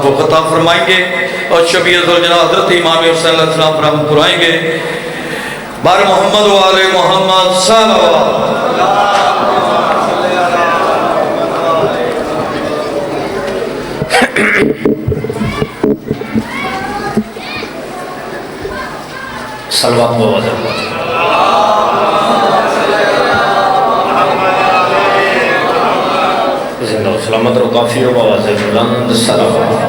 کو خطا فرمائیں گے اور شفیع ذوالجلال حضرت امام حسین علیہ السلام پر رحمت فرمائیں گے. بار محمد و آل محمد صلوات. صلوات و وزر زندہ و سلامت رو کافی و وزر بلند صلوات.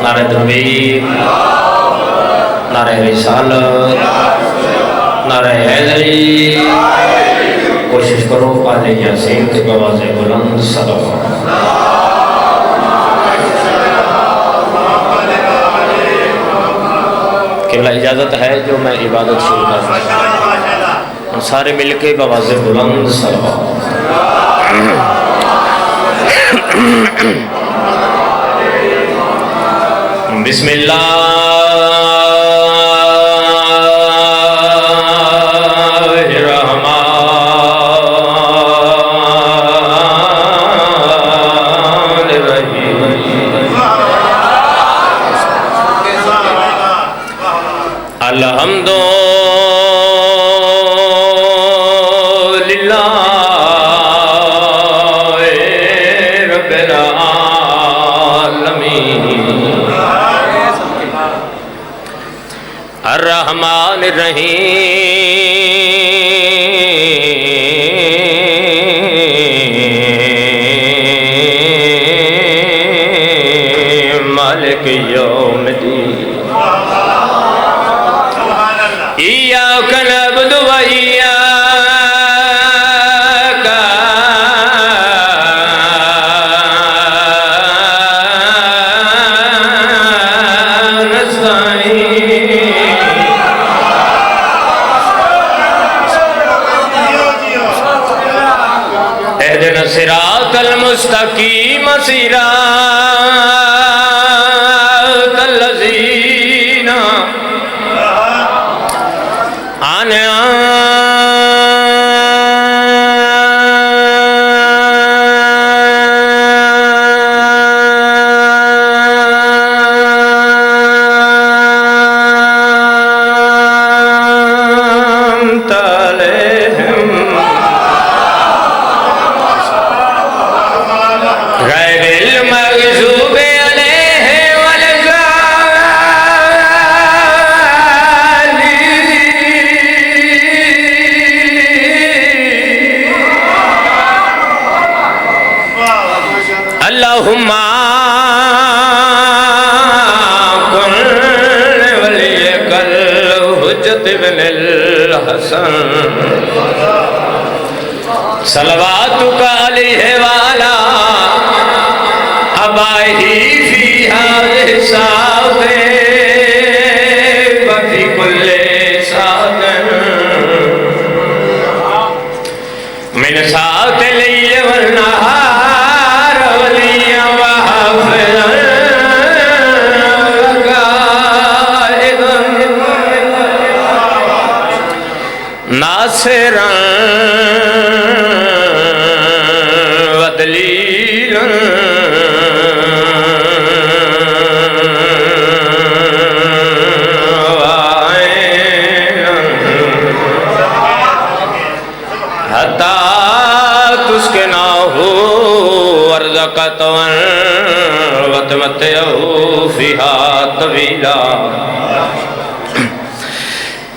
نعرہ تکبیر، نعرہ رسالت، نعرہ حیدری. کوشش کرو آل یاسین کے بواز بلند صلوات. قبلہ اجازت ہے جو میں عبادت شروع کرتا ہوں، سارے مل کے بواز بلند صلوات. بسم اللہ الرحمن الرحیم. الحمد للہ رب العالمین الرحمن الرحیم مالک یوم الدین. إياك نعبد وإياك نستعين. اهدنا الصراط المستقيم صراط الذين اللہم کن ولیک الحجت بن الحسن صلواتک علیہ وعلا ابائہی فی هذه الساعة وفی کل ساعة من ساعة الليل والنهار ناصرا ودلیلا وعینا حتی تسکناہ ورزقتوا وتمتعہ فیہا طویلا.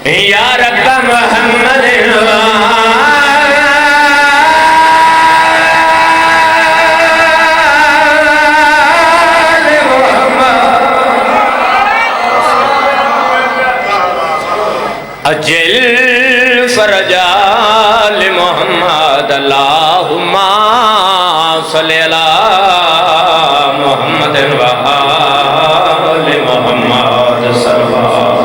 یا رب محمد اجل فرجا لمحمد. اللہم صلی علی محمد وآل محمد صلوات.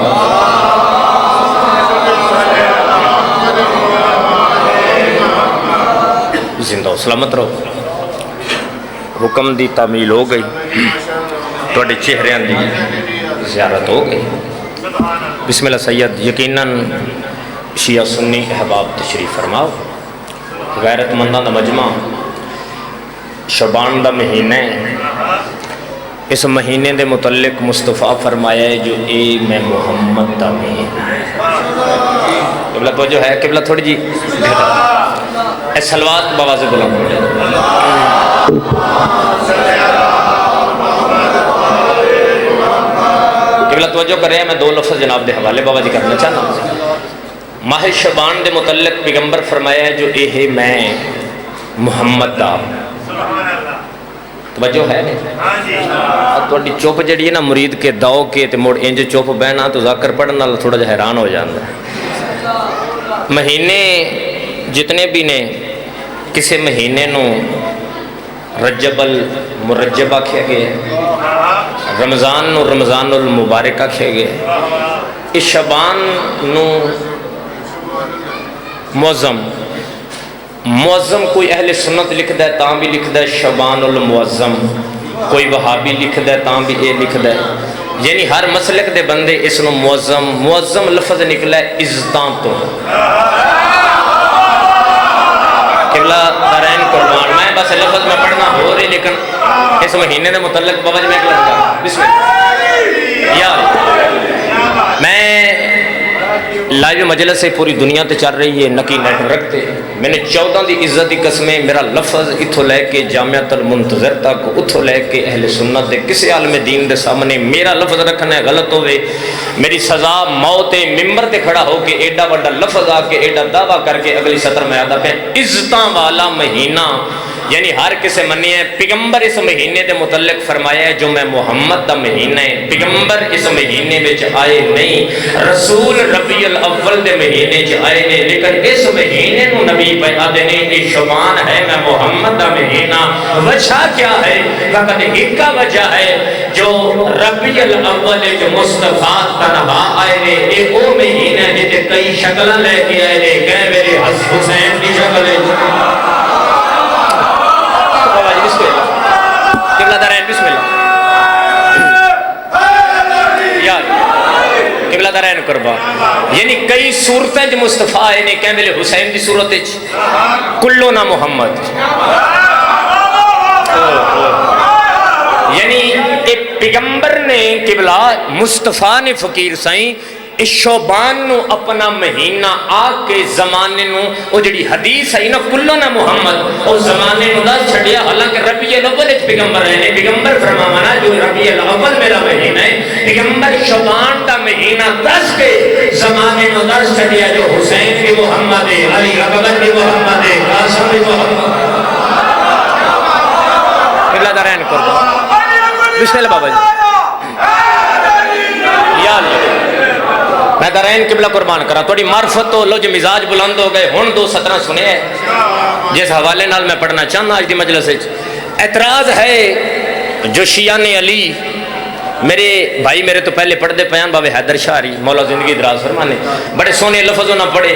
زندہ و سلامت رہو. حکم دی تعمیل ہو گئی، توڑے چہریاں دی زیارت ہو گئی. بسم اللہ سید. یقیناً شیعہ سنی احباب تشریف فرماؤ. غیرت منداں دا مجمع، شعبان دا مہینہ ہے، اس مہینے دے متعلق مصطفیٰ فرمایا ہے جو اے میں محمد دا مہینہ ہے۔ قبلہ توجہ ہے، قبلہ تھوڑی جی اے سلوات بواز بلند ہو جائے۔ قبلہ توجہ کر رہے ہیں، میں دو لفظ جناب دے حوالے بابا جی کرنا چاہنا ہوں۔ ماہ شعبان دے متعلق پیغمبر فرمایا ہے جو اے ہے میں محمد دا، توجہ ہے نہیں؟ تھوڑی چپ جڑی ہے نا مرید کے داؤ کے تے موڑ انج چپ بہنا تو ذاکر پڑھنا تھوڑا جا حیران ہو جاندہ ہے۔ مہینے جتنے بھی نے کسے مہینے نو رجب المرجب آکھے گئے، رمضان نو رمضان المبارک آکھے گئے، اس شعبان نو معظم کوئی اہل سنت لکھ دے تاں بھی لکھ دے شعبان المعظم، کوئی وہابی لکھ دے تاں بھی اے لکھ دے، یعنی ہر مسلک دے بندے اس نو معظم لفظ نکلا ہے عزتاں تو۔ قبلہ دارین قربان، میں بس لفظ میں پڑھنا ہو رہی لیکن اس مہینے دے متعلق بابا جی میں ایک لفظ کرتا بسم اللہ۔ یا میں لائیو مجلس سے پوری دنیا تے چل رہی ہے نکی نیٹ ورک تے، میں نے 14 دی عزت دی قسمیں میرا لفظ اتھو لے کے جامعۃ المنتظر تک، اتھو لے کے اہل سنت دے کسی عالم دین دے سامنے میرا لفظ رکھنا ہے غلط ہوئے میری سزا موت ممبر تے کھڑا ہو کے ایڈا بڑا لفظ آ کے ایڈا دعویٰ کر کے اگلی سطر میں آدھا پہ عزتاں والا مہینہ، یعنی ہر کسے منی ہے پیغمبر اس مہینے دے متعلق فرمایا ہے جو میں محمد دا مہینہ ہے، پیغمبر اس مہینے میں آئے نہیں، رسول ربیع الاول دے مہینے آئے نہیں، لیکن اس مہینے نو نبی بیعہ دینے یہ شعبان ہے میں محمد دا مہینہ۔ وجہ کیا ہے؟ فقط ایک کا وجہ ہے جو ربیع الاول جو مصطفیٰ تنہا آئے نے، یہ وہ مہینہ جتے کئی شکلہ لے کے آئے نے، کہے میرے حسین کی شکل ہے، قبلہ دارین بسم اللہ، قبلہ دارین قربان، یعنی کئی صورتیں جو مصطفیٰ آئے نے، کہہ ملے حسین دی صورت کلونا محمد، یعنی ایک پیغمبر نے قبلہ مصطفیٰ نے فقیر سائیں اس شعبان نو اپنا مہینہ آگ کے زمانے نو وہ جڑی حدیث ہے نا کلنا محمد وہ زمانے نو دا چھڑیا، حالانکہ ربیع الاول ایک پیغمبر ہے، پیغمبر فرمانا جو ربیع الاول میرا مہینہ ہے، پیغمبر شعبان دا مہینہ دس کے زمانے نو دس چھڑیا جو حسین بھی محمد ہے، علی اکبر بھی محمد ہے، قاسم بھی محمد ہے۔ قبلہ دارین قربان، بسم اللہ بابا جی، یا اللہ میں دارین قبلہ قربان کرا توڑی معرفت تو لو جو مزاج بلند ہو گئے ہون دو سطرہ سنے ہیں جس حوالے نال میں پڑھنا چاہنا آج دی مجلس ہے۔ اعتراض ہے جو شیعان علی میرے بھائی میرے تو پہلے پڑھ دے پیان بابے حیدر شاہری مولا زندگی دراز فرمانے بڑے سونے لفظوں نہ پڑھے،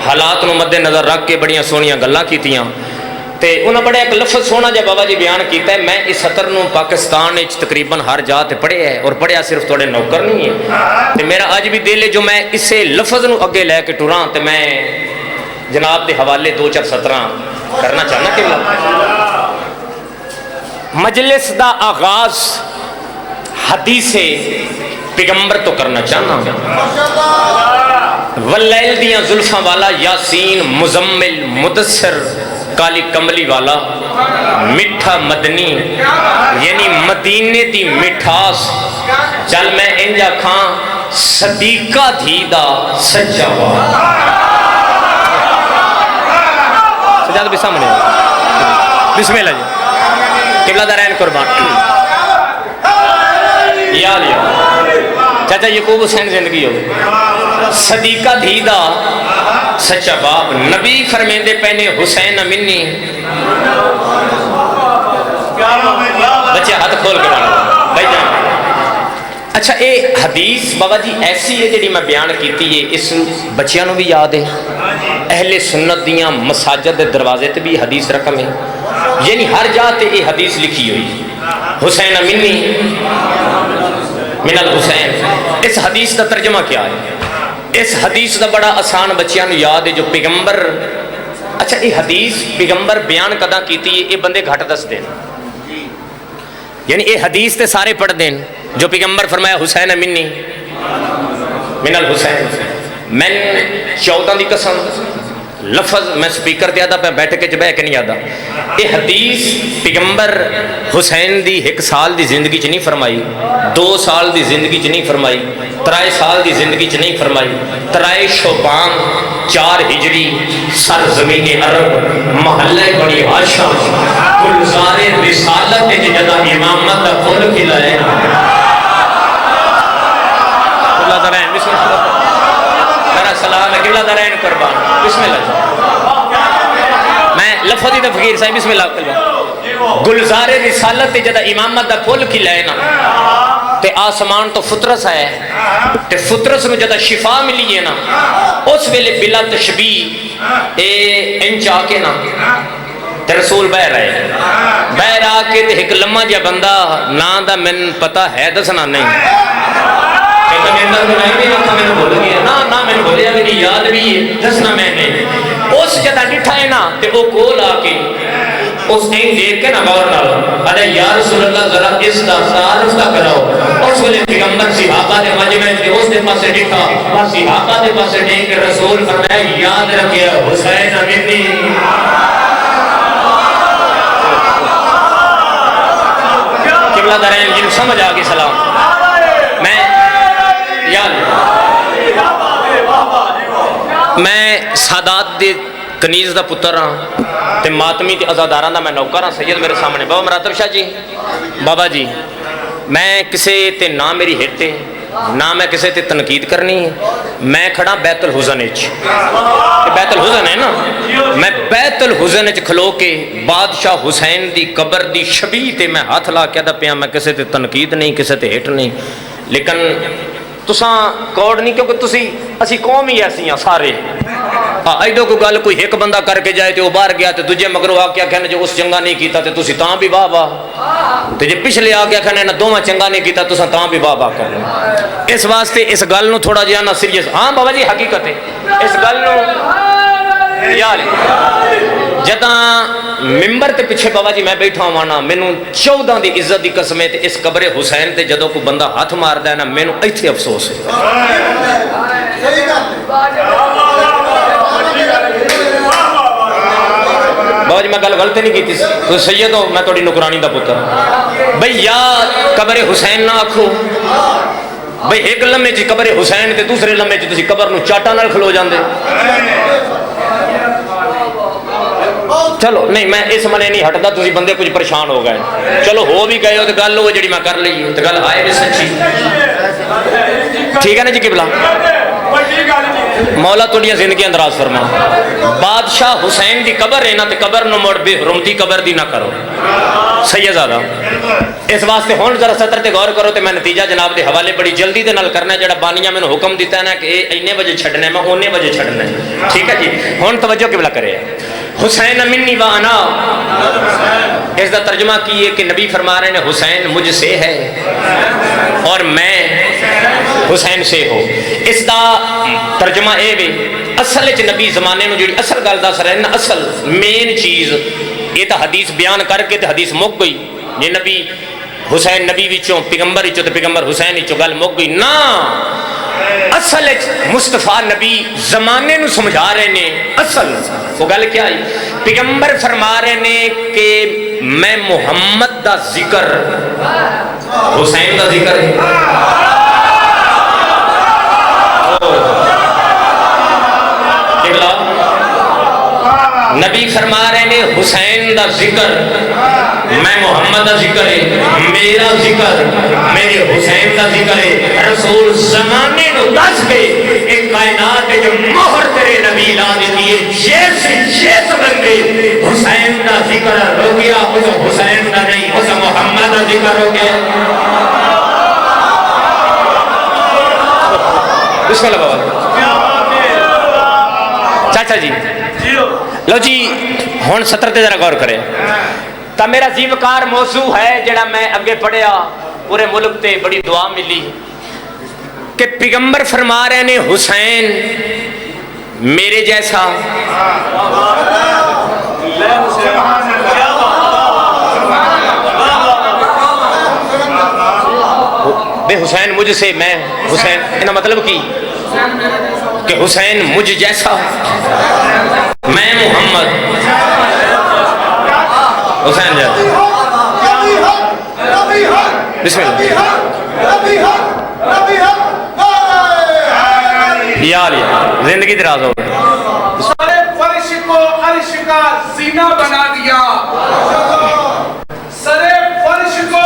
حالات نو مد نظر رکھ کے بڑیاں سونیاں گلاں کیتیاں تے انہاں بڑے ایک لفظ سونا جب بابا جی بیان کیتا ہے، میں اس سطر نو پاکستان اچ تقریباً ہر جاتے پڑھے ہے اور پڑھیا صرف توڑے نوکر نہیں ہے تے میرا آج بھی دل ہے جو میں اسے لفظ نو اگے لے کے ٹوران تے میں جناب دے حوالے دو چار سطران کرنا چاہنا کہ مجلس دا آغاز حدیث پیغمبر تو کرنا چاہنا واللیل دیاں زلفاں والا یاسین مزمل مدثر کالی کملی والا مٹھا مدنی یعنی مدینے دی مٹھاس چل میں انجا کھاں صدیقہ دھیدہ سجا ہوا سجادہ بھی سامنے بسم اللہ جی قبلہ دارین قربان یا لیا چاچا یعقوب حسین زندگی ہو صدیقہ دھیدہ سچا باپ نبی فرمیندے پہنے حسین منی بچے ہاتھ کھول کے بانا بھائی جان اچھا اے حدیث بابا جی ایسی ہے جڑی میں بیان کیتی ہے اس بچیاں نو بھی یاد ہے اہل سنت دیاں مساجد دے دروازے تے بھی حدیث رقم ہے یعنی ہر جاتے اے حدیث لکھی ہوئی حسین منی من الحسین اس حدیث دا ترجمہ کیا ہے اس حدیث دا بڑا آسان بچیاں نو یاد ہے جو پیغمبر اچھا یہ حدیث پیغمبر بیان کدا کیتی ہے یہ بندے گھٹ دس دین، یعنی یہ حدیث تے سارے پڑھ دین جو پیغمبر فرمایا حسین منی من الحسین، میں 14 دی قسم لفظ میں سپیکر تے آدھا پہ بیٹھ کے بہ کے نہیں آدھا، یہ حدیث پیغمبر حسین دی 1 سال دی زندگی چ نہیں فرمائی، 2 سال دی زندگی چ نہیں فرمائی، 3 سال دی زندگی چ نہیں فرمائی، 3 شعبان 4 ہجری سرزمین عرب محلہ بنی ہاشم گلزار رسالت جدا امامت دا پھول کھلائے اللہ تعالیٰ بسم اللہ میرا سلام ہے قبلہ دارین قربان بسم اللہ میں لفظ ہی فقیر صاحب بسم اللہ قلبہ گلزار رسالت جدا امامت دا پھول کھلائے نا تے آسمان تو فطرس ہے تے فطرس میں جدا شفا ملی ہے نا اس ویلے بلا تشبیح انچ آکے نا تے رسول بہر آئے بہر آکے تے ایک لمحہ جا بندہ نا دا من پتہ ہے دسنا نہیں کہتا میں اندر بنائی بھی رکھا میں نے بھول گیا نا میں نے بھولیا میری یاد بھی ہے دسنا میں نے اس جدا ڈٹھا ہے نا تے وہ کول آکے اس نے دیکھ کے نا غور ڈالو ارے یا رسول اللہ ذرا اس دا تعارف دا کراؤ اس ویلے پیغمبر صحابہ دے مجمع تے اس دے پاسے ڈٹھا اور صحابہ دے پاسے دیکھ کے رسول فرمایا یاد رکھیا حسین منی قبلہ دارین جن سمجھ آگے سلام میں میں سادات دے کنیز دا پتر ہاں تے ماتمی تے ازاداراں دا میں نوکر ہاں سید میرے سامنے بابا مراتب شاہ جی بابا جی میں کسے تے نہ میری ہٹے نہ میں کسے تے تنقید کرنی ہے میں کھڑا بیت الحزن اچ بیت الحزن ہے نا میں بیت الحزن اچ کھلو کے بادشاہ حسین دی قبر دی شبیہ تے میں ہاتھ لا کے دا پیا میں کسے تے تنقید نہیں کسے تے ہٹ نہیں لیکن تساں کوڑ نہیں کیونکہ تسی اسی قوم ہی ایسی ہیں سارے ایڈو کو گل کوئی ایک بندہ کر کے جائے تے وہ باہر گیا تے دجے مگرو آ کے کہنے جو اس چنگا نہیں کیتا تے تسی تاں بھی واہ واہ تے جے پچھلے آ کے کہنے نہ دوواں چنگا نہیں کیتا تساں تاں بھی واہ واہ کرو اس واسطے اس گل نو تھوڑا جہا نہ سیریس ہاں بابا جی حقیقت ہے اس گل نو یار جداں ممبر تے پیچھے بابا جی میں بیٹھا ہوا نا مینوں 14 دی عزت دی قسم ہے تے اس قبر حسین تے جدوں کو بندہ ہاتھ ماردا ہے نا مینوں ایتھے افسوس ہے بابا جی میں گل غلط نہیں کیتی تو سید ہو میں تھوڑی نکرانی دا پتر بھئی یا قبر حسین نہ آکھو بھئی ایک لمحے چ قبر حسین تے دوسرے لمحے چ تسی قبر نو چاٹا نال کھلو جاندے چلو نہیں میں اس منے نہیں ہٹدا تسی بندے کچھ پریشان ہو گئے چلو ہو بھی گئے ہو تے گل ہو جڑی میں کر لئی تے گل آئے بھی سچی ٹھیک ہے نا جی قبلہ مولا توڑیاں زندگی اندراز فرما بادشاہ حسین دی قبر ہے نا تے قبر نو مڑ بے حرمتی قبر دی نہ کرو سیدزادہ اس واسطے ہون ذرا سطر تے غور کرو تے میں نتیجہ جناب دے حوالے بڑی جلدی دے نال کرنا ہے جڑا بانیاں میں نے حکم دیتا ہے نا کہ اینے بجے چھڑنا ہے میں اونے بجے چھڑنا ہے ٹھیک ہے جی ہون توجہ قبلہ کرے حسین منی و انا اس دا ترجمہ کیے کہ نبی فرما رہے ہیں حسین مجھ سے ہے اور میں حسین سے ہو اس دا ترجمہ اے وے اصل چ نبی زمانے نو جڑی اصل گل دس رہے نا اصل مین چیز یہ تو حدیث بیان کر کے تے حدیث مک گئی یہ نبی حسین نبی وچوں پیغمبر وچوں تے پیغمبر حسین وچوں گل مک گئی نا اصل مصطفیٰ نبی زمانے نو سمجھا رہے نے اصل وہ گل کیا ہے پیغمبر فرما رہے نے کہ میں محمد دا ذکر حسین دا ذکر ہے نبی فرما رہے نے حسین دا ذکر میں محمد دا ذکر ہے میرا ذکر میرے حسین دا ذکر ہے رسول زمانے نو دس کے ایک کائنات جو مہر تیرے نبی لا دیتی ہے جیس بندے حسین دا ذکر ہو گیا اس حسین دا نہیں اس محمد دا ذکر ہو گیا بسم اللہ بابا چاچا جی لو جی ہون سطر تے ذرا غور کرے تا میرا زیوکار موضوع ہے جڑا میں اگے پڑھیا پورے ملک تے بڑی دعا ملی کہ پیغمبر فرما رہے نے حسین میرے جیسا بے حسین مجھ سے میں حسین انہا مطلب کی کہ حسین مجھ جیسا میں محمد حسین جیسا بسم اللہ یا علی زندگی دراز ہو سارے فرش کو عرش کا زینہ بنا دیا سارے فرش کو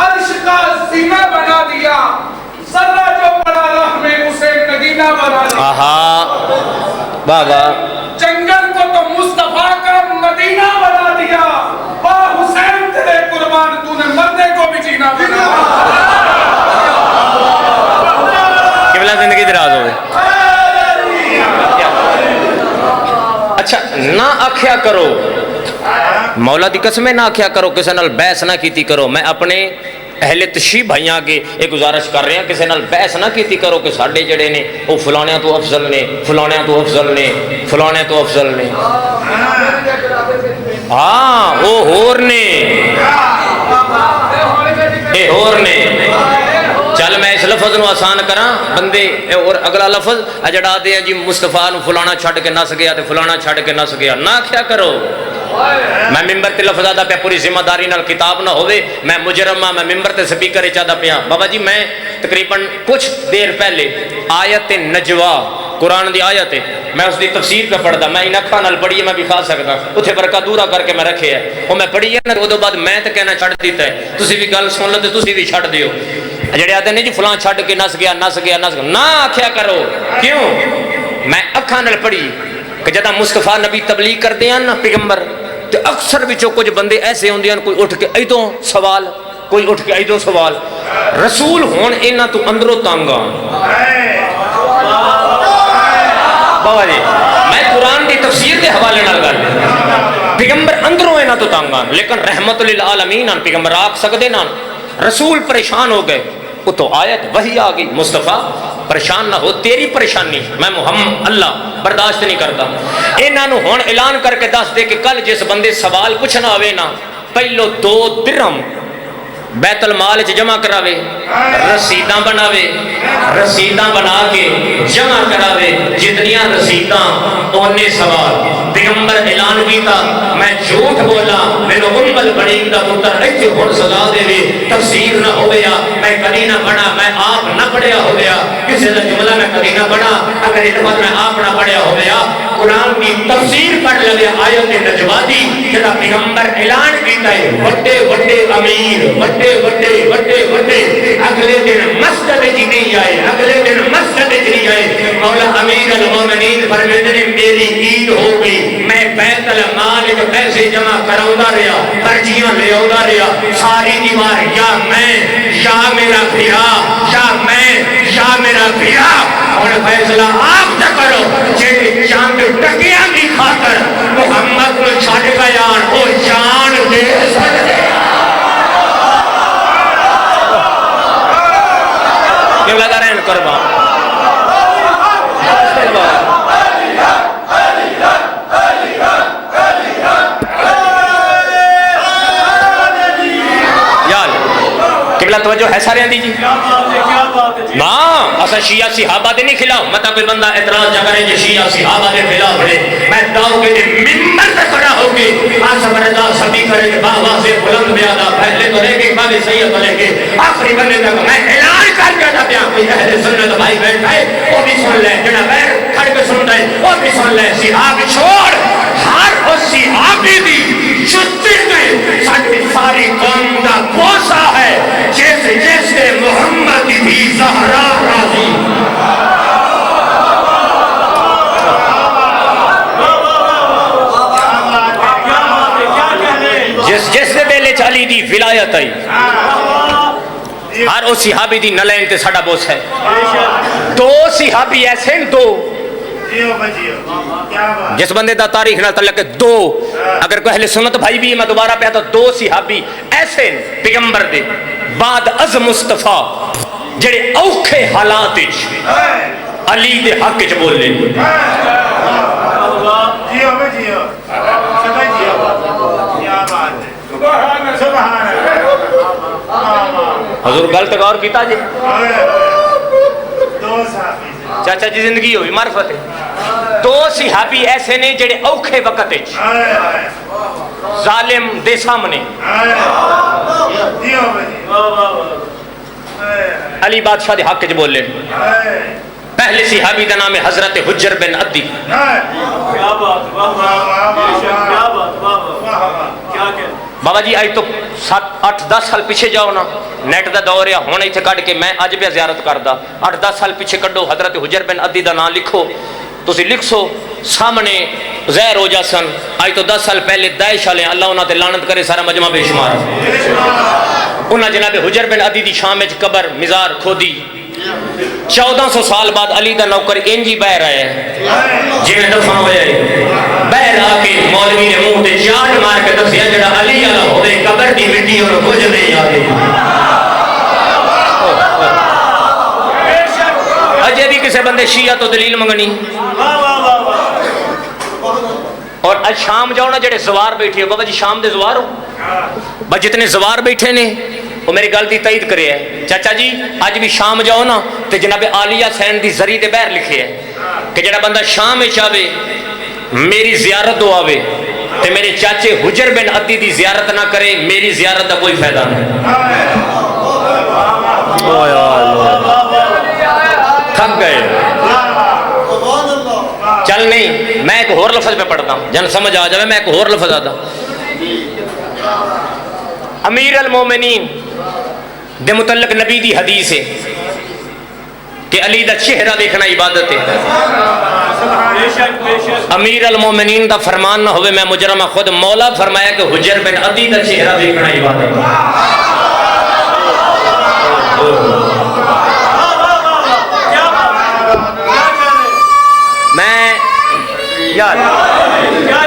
عرش کا زینہ بنا دیا ذرہ جو پڑا راہ میں اسے مدینہ بنا دیا آہا بابا جنگل کو تو مصطفیٰ کا مدینہ بنا دیا با حسین تیرے قربان تو نے مرنے کو بھی جینا بنا دیا قبلہ زندگی دراز ہو اچھا نہ آکھیا کرو مولا دی قسمیں نہ آکھیا کرو کسے نال بحث نہ کیتی کرو میں اپنے اہل تشیح بھائیاں کے ایک گزارش کر رہے ہیں کسے نال بحث نہ کیتی کرو کہ ساڑھے جڑے نے وہ فلانیاں تو افضل نے فلانیاں تو افضل نے فلانیاں تو افضل نے ہاں وہ ہور نے اے ہور نے چل میں اس لفظ نو آسان کراں بندے اور اگلا لفظ اجڑا دے جی مصطفیٰ نو فلانا چھڑ کے نس گیا تے فلانا چھڑ کے نس گیا نہ کیا کرو میں ممبر تے لفظ آدھا پیا پوری ذمہ داری نال کتاب نہ ہوئے میں مجرم ہاں میں ممبر تے سپیکر چاہتا پیا بابا جی میں تقریباً کچھ دیر پہلے آیت نجوا قرآن دی آیت ہے میں اس دی تفسیر پہ پڑھتا میں ان اکھاں نال پڑھی میں بھی کھا سکتا اتھے برکہ دورہ کر کے میں رکھے ہے وہ میں پڑھی ہے نا وہ دو بعد میں تے کہنا چھڑ دیتا ہے تسی بھی گل سن لو تے تسی بھی چھڑ دیو جڑے آتے نہیں جی فلان چھڑ کے نس گیا نس گیا نس گیا نہ آکھیا کرو کیوں میں اکھاں نال پڑھی کہ جدا مصطفیٰ نبی تبلیغ کر دیا نا پیغمبر تو اکثر بچوں کچھ بندے ایسے ہوندے ہیں کوئی اٹھ کے ایدوں سوال کوئی اٹھ کے ایدوں سوال رسول ہون اینا تو اندروں تانگا بابا جی میں قرآن دی تفسیر دے حوالے نال گل پیغمبر اندروں اینا تو تانگا لیکن رحمت للعالمین پیغمبر آکھ سکدے نا رسول پریشان ہو گئے وہ تو آیت وہی آ گئی مصطفیٰ پریشان نہ ہو تیری پریشانی میں محمد اللہ برداشت نہیں کرتا انہاں نو ہون اعلان کر کے دس دے کہ کل جس بندے سوال پوچھنا ہوئے نا پہلو 2 درہم بیت المال چ جمع کراوے رسیداں بناوے رسیداں بنا کے جمع کراوے جتنیاں رسیداں اونے سوال پیغمبر اعلان کیتا میں جھوٹ بولا مینوں ام البنین دا پتر ایتھے ہن سزا دے وے تفسیر نہ ہویا میں کدی نہ پڑھا میں آپ نہ پڑھیا ہویا کسے دا جملہ میں کدی نہ پڑھا اگر یہ بات میں آپ نہ پڑھیا ہویا قرآن کی تفسیر پڑھ لگے آیت نجوا دی جدا پیغمبر اعلان کیتا ہے بڑے بڑے امیر بڑے بڑے بڑے بڑے اگلے دن مسجد جی نہیں آئے اگلے دن مسجد جی نہیں آئے مولا امیر المومنین فرماتے ہیں میری عید ہو گئی میں بیت المال کے پیسے جمع کراؤندا رہیا پرچیاں لے آؤندا رہیا ساری دیوار یا میں یا میرا بھیا یا میں یا میرا بھیا اور فیصلہ آپ نہ کرو جے چاند ٹکیاں کی خاطر محمد کو چھڑ گیا وہ جان دے سکتے کیوں لگا رہے ہیں قربان قبلہ توجہ ہے سارے دی جی نا اسا شیعہ صحابہ دے نہیں کھلاؤ متا کوئی بندہ اعتراض جا کرے جو شیعہ صحابہ دے خلاف ہے میں داؤں کے ممبر پہ کھڑا ہو کے آسم رضا سبھی کرے بابا سے بلند بیادا پہلے تو لے کے بعد سید تو لے کے آخری بندے تک میں اعلان کر کے دیا کوئی اہل سنت بھائی بیٹھا ہے وہ بھی سن لے جڑا غیر کھڑ کے سن رہے وہ بھی سن لے صحاب چھوڑ ہر اس صحابی دی چھتی میں ساری ساری قوم دا بوسا ہے جیسے جیسے محمد بھی زہرا راضی جس دے بیلے چالی دی ولایت آئی ہر اس صحابی دی نلین تے ساڑا بوس ہے 2 صحابی ایسے ہیں 2 جس بندے دا تاریخ نہ تعلق 2 اگر کوئی اہل سنت بھائی بھی میں دوبارہ پہ تو 2 صحابی ایسے پیغمبر دے بعد از مصطفیٰ جڑے اوکھے حالات علی دے حق چ بولے جیو میں جیو سمجھ جیو کیا بات ہے سبحان اللہ حضور غلط غور کیتا جی دو صحابی چاچا جی زندگی ہوئی معرفت ہے دو صحابی ایسے نے جڑے اوکھے وقت وچ ظالم دے سامنے جیو میں علی بادشاہ دے حق چ بولے پہلے صحابی دا نام ہے حضرت حجر بن عدی کیا بات کیا بات کیا بابا جی آج تو 8-10 سال پیچھے جاؤ نا نیٹ دا دور ہے ہن ایتھے کڈ کے میں اج بھی زیارت کردا 8-10 سال پیچھے کڈو حضرت حجر بن عدی دا نام لکھو تسی لکھو سامنے ظاہر ہو جاسن آج تو 10 سال پہلے داعش والے اللہ انہاں تے لعنت کرے سارا مجمع بے شمار انہاں جناب حجر بن عدی دی شام وچ قبر مزار کھودی 1400 سال بعد علی دا نوکر انجی باہر آیا ہے جی میں دفعہ ہویا ہے باہر آ کے مولوی نے منہ تے چاٹ مار کے دسیا جڑا علی والا ہوے قبر دی مٹی اور کچھ نہیں آگے اجے بھی کسے بندے شیعہ تو دلیل منگنی اور اج شام جاؤ نا جڑے زوار بیٹھے ہو بابا جی شام دے زوار ہو بس جتنے زوار بیٹھے نے وہ میری گل دی تائید کرے ہے چاچا جی اج بھی شام جاؤ نا تے جناب عالیہ حسین دی زری دے باہر لکھے ہے کہ جڑا بندہ شام وچ آوے میری زیارت ہو آوے تے میرے چاچے حجر بن عدی دی زیارت نہ کرے میری زیارت دا کوئی فائدہ نہیں تھک گئے چل نہیں میں ایک اور لفظ پہ پڑھتا ہوں جن سمجھ آ جائے میں ایک اور لفظ آتا امیر المومنین دے متعلق نبی دی حدیث ہے کہ علی دا چہرہ دیکھنا عبادت ہے امیر المومنین دا فرمان نہ ہوئے میں مجرم خود مولا فرمایا کہ حجر بن عدی دا چہرہ دیکھنا عبادت ہے میں یار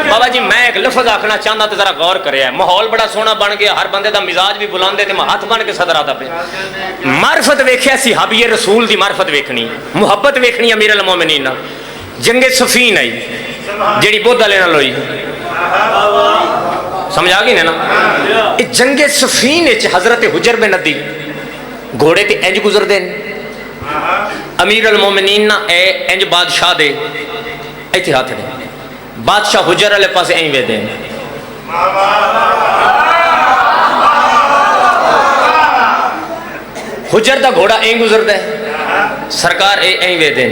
بابا جی میں ایک لفظ آکھنا چاہتا تو ذرا غور کرے ہے ماحول بڑا سونا بن گیا ہر بندے دا مزاج بھی بلاندے تے ہاتھ بن کے صدر آتا پہ معرفت ویکھیا صحابی رسول دی معرفت ویکھنی محبت ویکھنی امیر المومنین جنگ صفین آئی جیڑی بودھا لینا لوئی سمجھ آ گئی نا جنگ صفین حضرت حجر بن عدی گھوڑے تے انج گزر دین امیر المومنین نا اے انج بادشاہ دے ایتھے ہاتھ نے بادشاہ حجر علیہ پاس این وے دیں حجر دا گھوڑا این گزر دے سرکار این وے دیں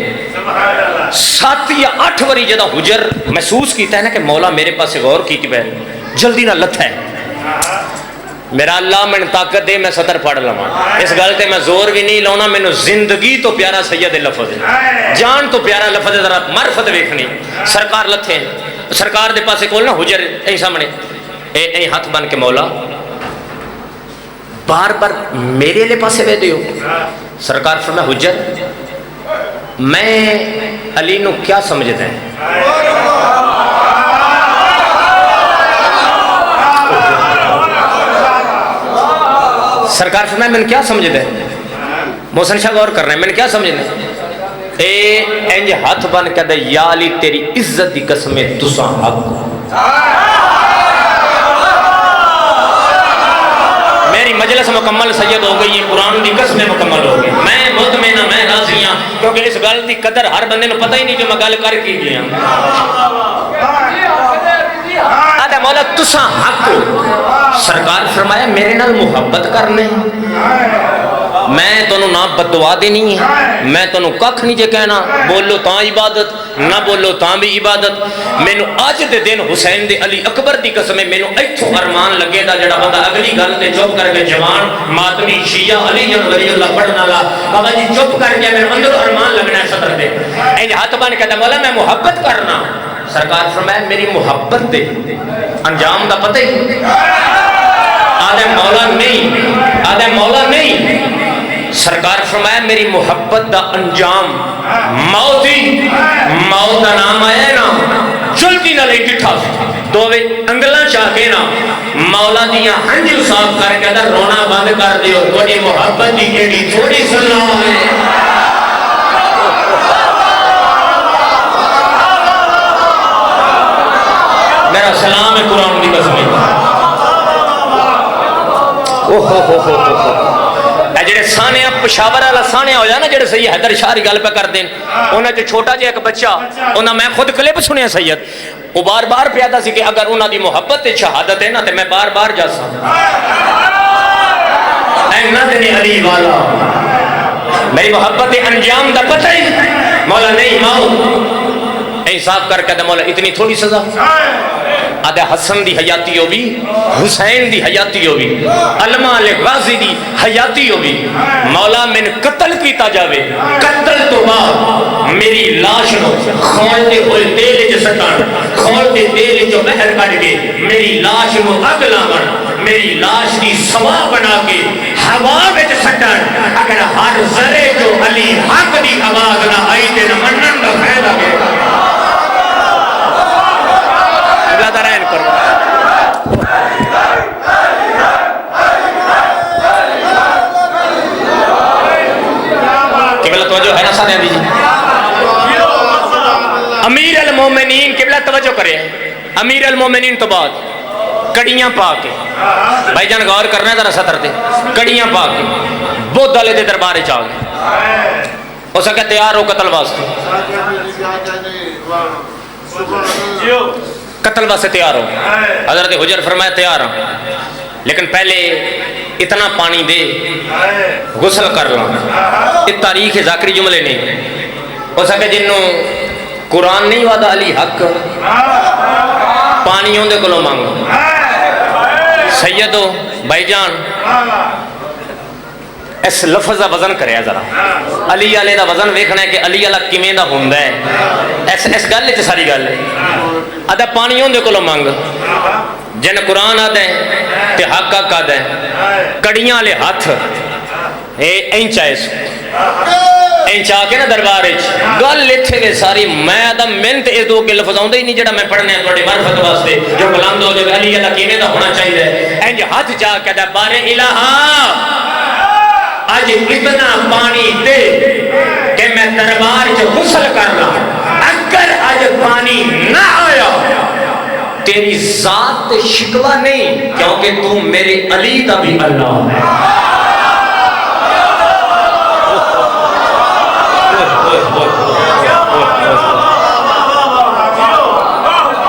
7 یا 8 وری جدہ حجر محسوس کیتا ہے نا کہ مولا میرے پاس غور کیتی بے جلدی نہ لتھ ہے میرا اللہ میں طاقت دے میں سطر پڑھ لما اس گلتے میں زور بھی نہیں لاؤنا میں زندگی تو پیارا سید لفظ ہے جان تو پیارا لفظ ہے ذرا معرفت ویکھنی سرکار لتھے سرکار دے پاسے کول نا حجر اے سامنے اے ہاتھ بن کے مولا بار بار میرے لے پاسے وے دیو سرکار فرمایا حجر میں علی نو کیا سمجھتا ہے سرکار فرمایا میں نے کیا سمجھتا ہے محسن شاہ غور کرنا ہے میں نے کیا سمجھنا ہے اے انج ہاتھ بن کے دے یا علی تیری عزت دی قسم تساں حق میری مجلس مکمل سید ہو گئی قرآن دی قسم مکمل ہو گئی میں مطمئن میں راضی ہوں کیونکہ اس گل دی قدر ہر بندے نو پتہ ہی نہیں جو میں گل کر کی گیا آدھا مولا تساں حق سرکار فرمایا میرے نال محبت کرنے میں تنوں نہ بددعا دینی ہے میں تنوں ککھ نہیں جے کہنا بولو تاں عبادت نہ بولو تاں بھی عبادت مینوں اج دے دن حسین دے علی اکبر دی قسم مینوں ایتھوں ارمان لگے دا جڑا بندہ اگلی گل تے چپ کر کے جوان ماتمی شیعہ علی جن ولی اللہ پڑھن والا بابا جی چپ کر کے میرے اندر ارمان لگنا ہے صدر دے انج ہاتھ بن کے مولا میں محبت کرنا سرکار فرمایا میری محبت دے انجام دا پتہ ہی آدھے مولا نہیں آدھے مولا نہیں سرکار فرمایا میری محبت دا انجام موت ہی موت دا نام آیا نا جلدی نہ لے ڈٹھا دووے انگلاں چاہ کے نا مولا دیاں ہنجل صاف کر کے اندر رونا بند کر دیو تھوڑی محبت دی کیڑی تھوڑی سننا ہے تیرا سلام ہے قرآن دی قسم اے جڑے سانے پشاور والا سانے ہو جائے نا جڑے سید حیدر شاہ دی گل پہ کر دین انہاں چ چھوٹا جہا ایک بچہ انہاں میں خود کلپ سنیا سید وہ بار بار پیادا سی کہ اگر انہاں دی محبت تے شہادت ہے نا تے میں بار بار جا سا اے ندنی علی والا میری محبت انجام دا پتہ ہی مولا نہیں ماؤ انصاف کر کے مولا اتنی تھوڑی سزا آدھے حسن دی حیاتی ہو بھی حسین دی حیاتی ہو بھی علماء غازی دی حیاتی ہو بھی مولا میں قتل کیتا جاوے قتل تو بعد میری لاش نو خون دے ہوئے تیل جو سٹان خون دے تیل جو بہر کر کے میری لاش نو اگ لاون میری لاش دی سوا بنا کے ہوا وچ سٹان اگر ہر ذرے جو علی حق دی آواز نہ آئی تے نہ منن دا فائدہ گئے دارائن کرو قبلہ توجہ ہے نا سانے دیجی امیر المومنین قبلہ توجہ کرے امیر المومنین تو بعد کڑیاں پا کے بھائی جان غور کرنا ہے ذرا سطر دے کڑیاں پا کے بہت دلے دے دربارے چاہ گئے ہو سکے تیار ہو قتل واسطے قتل واسطے تیار ہو حضرت حجر فرمایا تیار ہوں لیکن پہلے اتنا پانی دے غسل کر لوں یہ تاریخ ذاکری جملے نہیں ہو سکے جنہوں قرآن نہیں وعدہ علی حق پانی ہوندے کو لو مانگو سیدو بھائی جان اس لفظ دا وزن کرے ذرا علی علیہ دا وزن ویکھنا ہے کہ علی علیہ کیویں دا ہوندا ہے اس گل وچ ساری گل ہے آدھا پانی ہوندے کولوں مانگ جن قرآن آدھے تے حق حق آدھے کڑیاں والے ہاتھ اینچ آئے سو اینچ آ کے نا دربار گل اتنے گئے ساری میں آدھا منت اس دو کے لفظ آؤں ہی نہیں جڑا میں پڑھنے ہیں تھوڑی معرفت واسطے جو بلند ہو جائے علی علیہ کیویں دا ہونا چاہیے اینج ہاتھ جا کے آدھا بار الہا آج اتنا پانی دے کہ میں دربار جو غسل کر رہا اگر آج پانی نہ آیا تیری ذات شکوہ نہیں کیونکہ تو میرے علی دا بھی اللہ ہے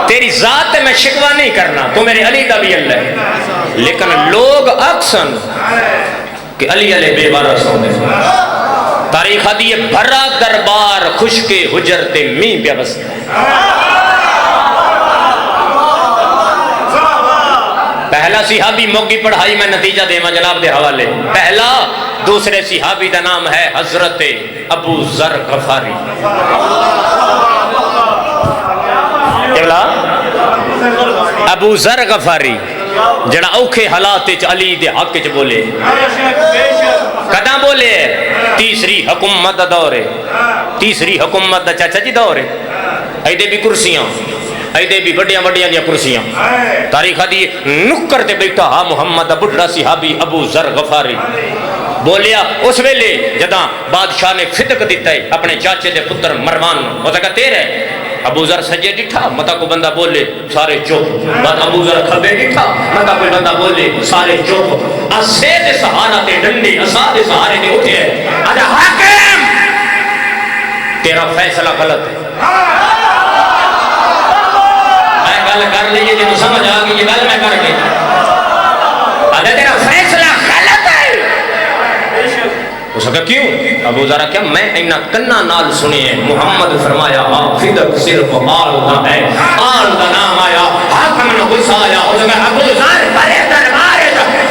تیری ذات میں شکوہ نہیں کرنا تو میرے علی دا بھی اللہ ہے لیکن لوگ اکثر کہ علی علیہ بے بارہ سونے تاریخ دیئے بھرا دربار خشک حجر تے می پیا بس پہلا صحابی موقعی پڑھائی میں نتیجہ دے میں جناب دے حوالے پہلا دوسرے صحابی دا نام ہے حضرت ابو ذر غفاری ابو ذر غفاری جڑا اوکھے حالات علی دے حق چ بولے کداں بولے تیسری حکومت دور ہے تیسری حکومت دا چاچا جی دور ہے ایدے بھی کرسیاں ایدے بھی بڑیاں بڑیاں جی کرسیاں تاریخ دی نکر تے بیٹھا ہا محمد بڑھڑا صحابی ابو ذر غفاری بولیا اس ویلے جداں بادشاہ نے فتق دیتا ہے اپنے چاچے دے پتر مروان ہو سکا تیرے ابو ذر سجے ڈٹھا متا کو بندہ بولے سارے چوپ بعد ابو ذر کھبے ڈٹھا متا کوئی بندہ بولے سارے چوپ اسے دے سہارا تے ڈنڈے اسا دے سہارے دے اٹھے اجا حاکم تیرا فیصلہ غلط ہے میں گل کر لیجئے جنہوں سمجھ آگئی یہ گل میں کر کے اجا تیرا فیصلہ غلط ہے اس کا کیوں ابو ذر کیا میں اینا کنا نال سنے ہیں محمد فرمایا حافظک صرف آل دا ہے آل دا نام آیا حاکم نے غصہ آیا اس کا ابو ذر بڑے دربار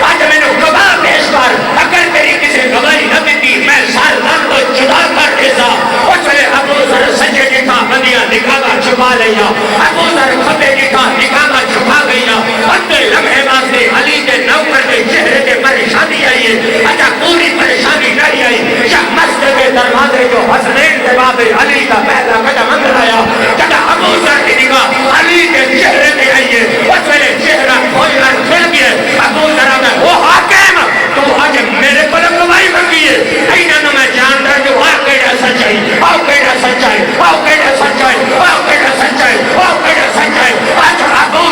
آج میں نے گواہ پیش کر اگر تیری کسی گواہی نہ دیتی میں سال دن کو جدا کر دیتا اس نے ابو ذر سجے جٹھا بندیاں نکاح کا چھپا لیا ابو ذر کھبے جٹھا نکاح کا چھپا گیا اندر لمحے واسطے علی کے نوکر کے چہرے کے پریشانی آئی ہے اچھا پوری پریشانی نہیں آئی یا مسجد کے دروازے جو حسنین کے باب علی کا پہلا قدم اندر آیا جب ابو ذر کی نگاہ علی کے چہرے میں آئی ہے اس میں چہرہ کھولنا کھل گیا ابو ذر میں وہ حاکم تو آج میرے کو گواہی مانگی ہے اینا نہ میں جان رہا جو آ کیڑا سچائی آؤ کیڑا سچائی آؤ کیڑا سچائی آؤ کیڑا سچائی آؤ کیڑا سچائی آج ابو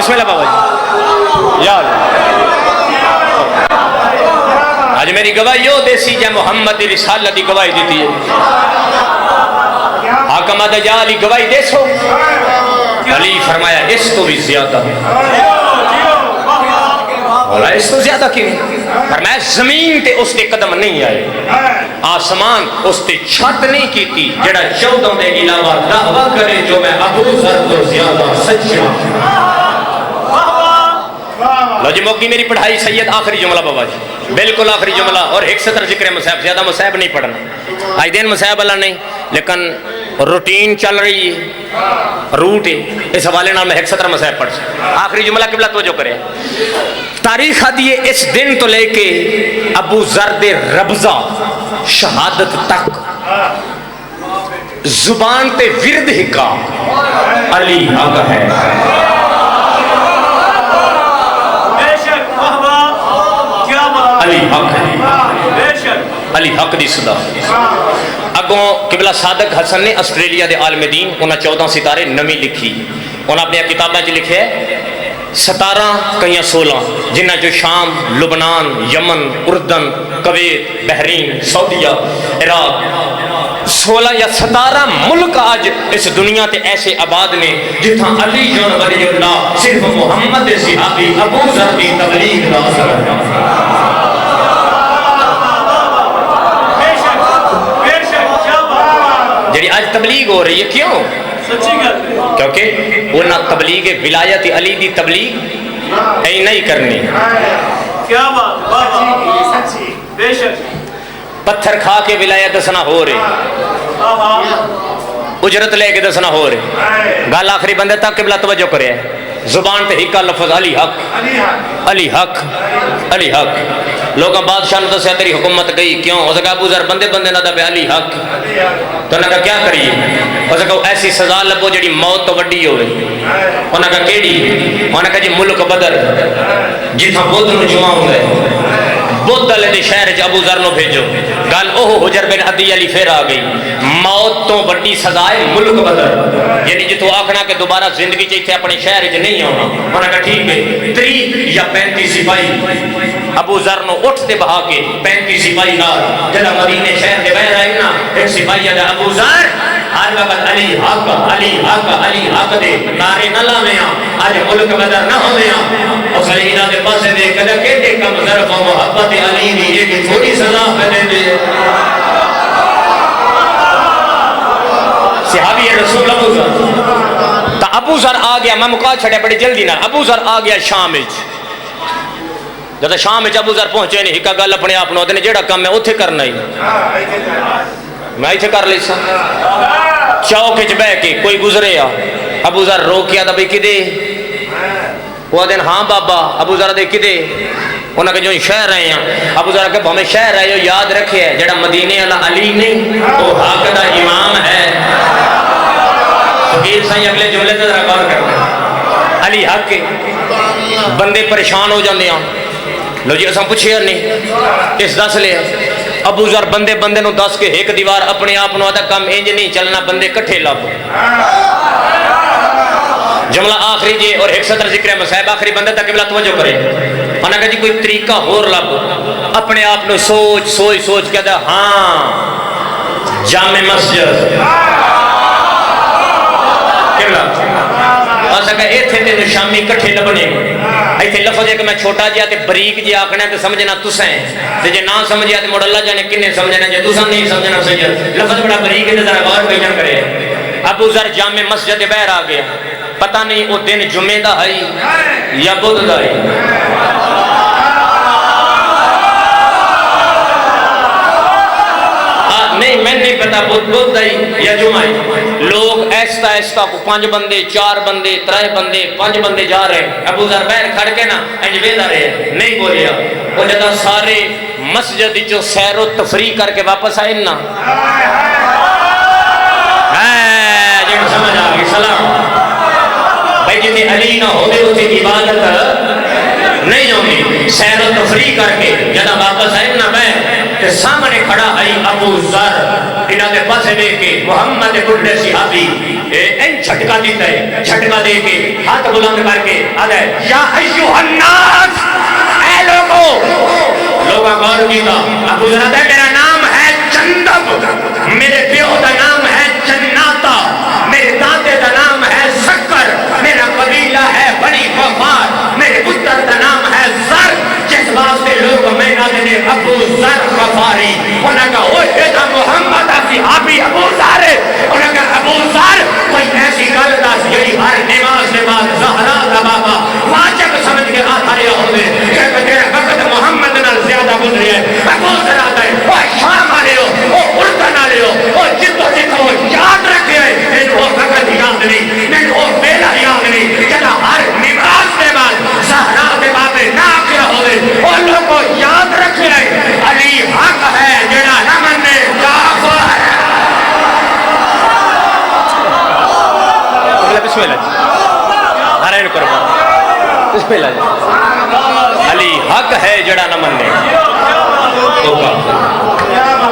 بسم اللہ بابا جی یا آج میری گواہی ہو دیسی جے محمد دی رسالت دی گواہی دیتی ہے حاکم دجالی گواہی دے سو علی فرمایا اس تو بھی زیادہ بولا اس تو زیادہ کیوں فرمایا زمین تے اس کے قدم نہیں آئے آسمان اس تے چھت نہیں کیتی جڑا 14 دے علاوہ دعویٰ کرے جو میں ابو ذر تو زیادہ سچا لو جی موقعی میری پڑھائی سید آخری جملہ بابا جی بالکل آخری جملہ اور ایک سطر ذکر مصحف زیادہ مصحف نہیں پڑھنا آج دین مصحف اللہ نہیں لیکن روٹین چل رہی ہے روٹ ہے اس حوالے نال میں ایک سطر مصحف پڑھ آخری جملہ قبلہ توجہ کرے تاریخ آدھی اس دن تو لے کے ابو ذر دے ربضہ شہادت تک زبان تے ورد ہکا علی حق ہے علی حق ہے علی حق دی صدا اگوں قبلہ صادق حسن نے آسٹریلیا دے عالم دین انہاں 14 ستارے نمی لکھی انہاں اپنی کتابیں چ لکھے 17 کہیں 16 جنہاں جو شام لبنان یمن اردن کویت بحرین سعودیہ عراق 16 یا 17 ملک آج اس دنیا تے ایسے آباد نے جتھاں علی جون ولی اللہ صرف محمد صحابی ابو ذر دی تبلیغ دا اثر ہے جڑی آج تبلیغ ہو رہی ہے کیوں کیونکہ انہاں تبلیغ ولایت علی دی تبلیغ ایسا نہیں کرنی کیا بات بے شک پتھر کھا کے ولایت دسنا ہو رہے اجرت لے کے دسنا ہو رہے گل آخری بندے تک قبلہ توجہ کرے زبان تے ہکا لفظ علی حق علی حق علی حق لوگاں بادشاہ نے دسیا تیری حکومت گئی کیوں اس کہا ابو ذر بندے بندے نہ دبے علی حق تو انہاں کہا کیا کریے اس کہا ایسی سزا لبو جڑی موت تو وڈی ہوئے انہاں کہا کیڑی انہاں کہا جی ملک بدر جتھاں بدھ نو جواؤں گئے بدھ والے دے شہر چ ابو ذر نو بھیجو گل اوہ حجر بن عدی علی پھر آ گئی موت تو بڑی سزا ہے ملک بدر یعنی جتوں آکھنا کہ دوبارہ زندگی چ ایتھے اپنے شہر چ نہیں آنا انہاں کہا ٹھیک ہے 30 یا 35 سپاہی ابو ذر نو اٹھ تے بہا کے 35 سپاہی نال جڑا مدینے شہر دے باہر آئے نا ایک سپاہی دا ابو ذر ہر وقت علی حق علی حق علی حق دے نعرے نہ لاویاں اج ملک بدر نہ ہویاں اس علی انہاں دے پاسے دے کدے کیڑے کم ظرف و محبت علی دی ایک تھوڑی سزا دے دے صحابی رسول ابو ذر تا ابو ذر آ گیا میں مکا چھڑے بڑی جلدی نہ ابو ذر آ گیا شام وچ جب شام وچ ابو ذر پہنچے نہیں ہکا گل اپنے آپ نو تے جیڑا کم ہے اوتھے کرنا ہی میں ایتھے کر لی سا چوک وچ بیٹھ کے کوئی گزرے آ ابو ذر روکیا تے بھئی کدے وہ دن ہاں بابا ابو ذر دے کدے انہاں کہ جو شہر رہے ہیں ابو ذر کہ ہمیں شہر رہے ہو یاد رکھے ہے جڑا مدینے والا علی نہیں وہ حق دا امام ہے فقیر سائیں اگلے جملے تے ذرا غور کرنا علی حق کے بندے پریشان ہو جاندے ہیں لو جی اساں پوچھیا نہیں اس دس لے ابو ذر بندے بندے نو دس کے ایک دیوار اپنے آپ نو آدھا کم انج نہیں چلنا بندے کٹھے لب جملہ آخری جی اور ایک سطر ذکر ہے مصاحب آخری بندے تک قبلہ توجہ کرے انہاں کہا جی کوئی طریقہ ہور لب اپنے آپ نو سوچ کے دا ہاں جامع مسجد قبلہ اسا کہ ایتھے تے شامی کٹھے لبنے ایتھے لفظ ہے کہ میں چھوٹا جیا تے بریک جی آکھنا تے سمجھنا تساں تے جے نہ سمجھیا تے مڑ اللہ جانے کنے سمجھنا جے تساں نہیں سمجھنا سید لفظ بڑا بریک ہے تے ذرا غور بیان کرے ابو ذر جامع مسجد باہر آ گیا پتہ نہیں وہ دن جمعہ دا ہے یا بدھ دا ہے نہیں میں نہیں پتا بدھ دائی یا جمعہ لوگ ایستا ایستا کو 5 بندے 4 بندے 3 بندے 5 بندے جا رہے ہیں ابو ذر باہر کھڑ کے نا انج ویدا رہے نہیں بولیا وہ جدا سارے مسجد جو سیر و تفریح کر کے واپس آئے نا جب سمجھ آ گئی سلام بھائی جتنی علی نہ ہوتے ہوتی عبادت نہیں ہوگی سیر و تفریح کر کے جدا واپس آئے نا میں تے سامنے کھڑا ہے ابو ذر انہاں دے پاسے دے کے محمد بڑھے صحابی این جھٹکا دیتا ہے جھٹکا دے کے ہاتھ بلند کر کے آدھا ہے یا ایھا الناس اے لوگوں غور کیتا ابو ذر کہتا ہے میرا نام ہے چندب میرے پیو دا نام ہے جناتا میرے دادے دا نام ہے سکر میرا قبیلہ ہے بنی غفار میرے پتر دا نام ہے زر جس واسطے لوگ میں نہ دینے ابو ذر غفاری انہوں نے کہا اوہ یہ محمد صحابی ابو ذر انہوں نے کہا ابو ذر کوئی ایسی گل دس یہی ہر نماز کے بعد زہرا دا بابا واجب سمجھ کے آتا رہا ہوئے کہ تیرا وقت محمد نال زیادہ گزری ہے ابو ذر آتا ہے وہ شام آ رہے ہو وہ اردن آ رہے ہو وہ جتو جتو یاد رکھے ہیں وہ وقت یاد نہیں میں وہ بیلا یاد نہیں جنا ہر نماز کے بعد زہرا کے بعد نہ کیا ہوئے وہ لوگ کو یاد رکھے ہیں علی حق ہے جنا نہ مننے کافر ہے بسم اللہ ہرین قربان بسم اللہ علی حق ہے جڑا نہ مننے تو کافر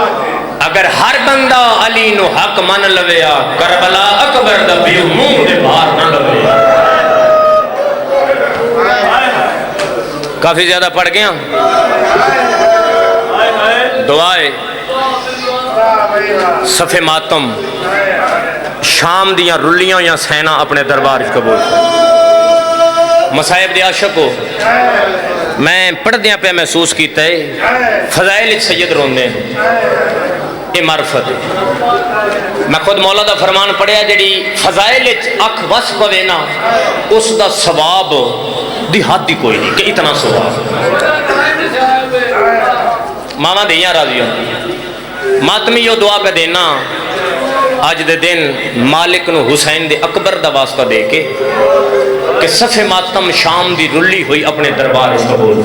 اگر ہر بندہ علی نو حق من لویا کربلا اکبر دا بیو منہ دے باہر نہ لویا کافی زیادہ پڑھ گیا دعائے صف ماتم شام دیاں رلیاں یا سینا اپنے دربار قبول مصائب دے عاشق ہو میں پڑھ دیاں پہ محسوس کیتا ہے فضائل سید روندے یہ معرفت میں خود مولا دا فرمان پڑھیا جڑی فضائل اکھ وس پوے نا اس دا ثواب دی حد دی کوئی نہیں کہ اتنا ثواب ماما دیاں راضیوں ماتمی یہ دعا پہ دینا آج دے دن مالک نو حسین دے اکبر دا واسطہ دے کے کہ صف ماتم شام دی رلی ہوئی اپنے دربار اس قبول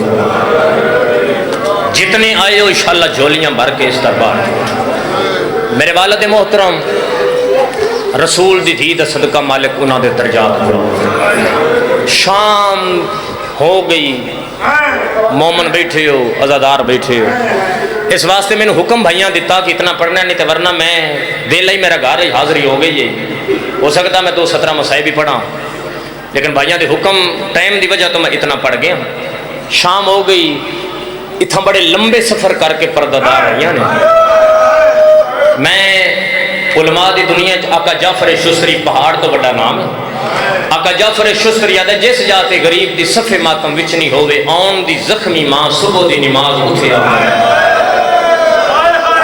جتنے آئے ہو انشاءاللہ جھولیاں بھر کے اس دربار میرے والد محترم رسول دی دھی دا صدقہ مالک انہاں دے درجات کرو شام ہو گئی مومن بیٹھے ہو عزادار بیٹھے ہو اس واسطے میں نے حکم بھائیاں دیتا کہ اتنا پڑھنا نہیں تو ورنہ میں دل ہی میرا گھر ہی حاضری ہو گئی ہے ہو سکتا میں 217 مسائب بھی پڑھا لیکن بھائیاں دے حکم ٹائم دی وجہ تو میں اتنا پڑھ گیا شام ہو گئی اتنا بڑے لمبے سفر کر کے پردہ دار رہیاں نے میں علماء دی دنیا آقا جعفر شسری پہاڑ تو بڑا نام ہے آقا جعفر شسری یاد ہے جس جاتے غریب دی صف ماتم وچ نہیں ہوئے آن دی زخمی ماں صبح دی نماز اٹھے آئے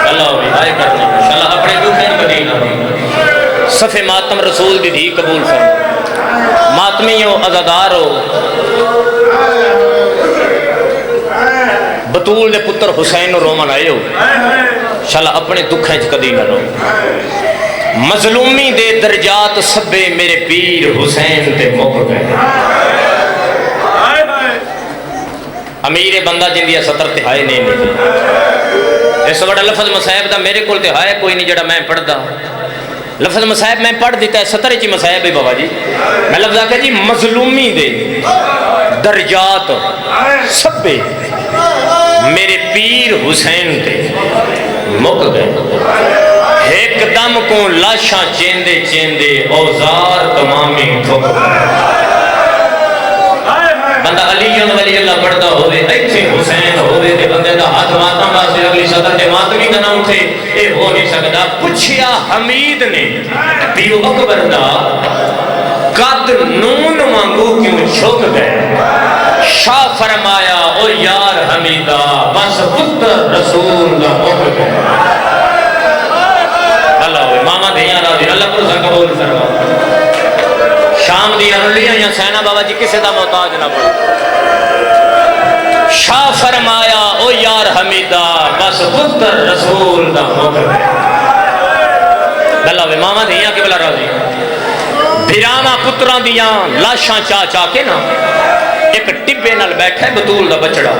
اللہ ہوئے آئے کرنے انشاءاللہ اپنے دوسرے مدینہ صف ماتم رسول دی دھی قبول فرما ماتمی ہو عزادار ہو بطول دے پتر حسین رومن آئے ہو انشاءاللہ اپنے دکھیں کدی نہ رو مظلومی دے درجات سبے میرے پیر حسین تے مک گئے امیر بندہ جن دیا سطر تہائے نہیں اس وقت لفظ مصائب دا میرے کول تہائے کوئی نہیں جڑا میں پڑھ دا لفظ مصائب میں پڑھ دیتا ہے سطر چی مصائب ہے بابا جی میں لفظ آکے جی مظلومی دے درجات سبے میرے پیر حسین تے مک گئے ایک دم کو لاشاں چیندے چیندے اوزار تمامی ٹھک بندہ علی ولی اللہ پڑھتا ہوئے ایتھے حسین ہوئے تے بندے دا ہاتھ ماتم واسطے اگلی صدر تے ماتمی کا نام تھے اے ہو نہیں سکتا پوچھیا حمید نے پیو اکبر دا قد نون مانگو کیوں چھک گئے شاہ فرمایا او یار حمیدہ بس پتر رسول دا مک گئے اللہ ہوئے ماما دھیاں راضی اللہ پر سن قبول فرما شام دی ارلیاں یا سینہ بابا جی کسے دا محتاج نہ پڑا شاہ فرمایا او یار حمیدہ بس پتر رسول دا مک گئے اللہ ہوئے ماما دھیاں کی بلا راضی بھیرانا پتران دیاں لاشاں چاہ چاہ کے نا ایک ٹبے نال بیٹھے بطول دا بچڑا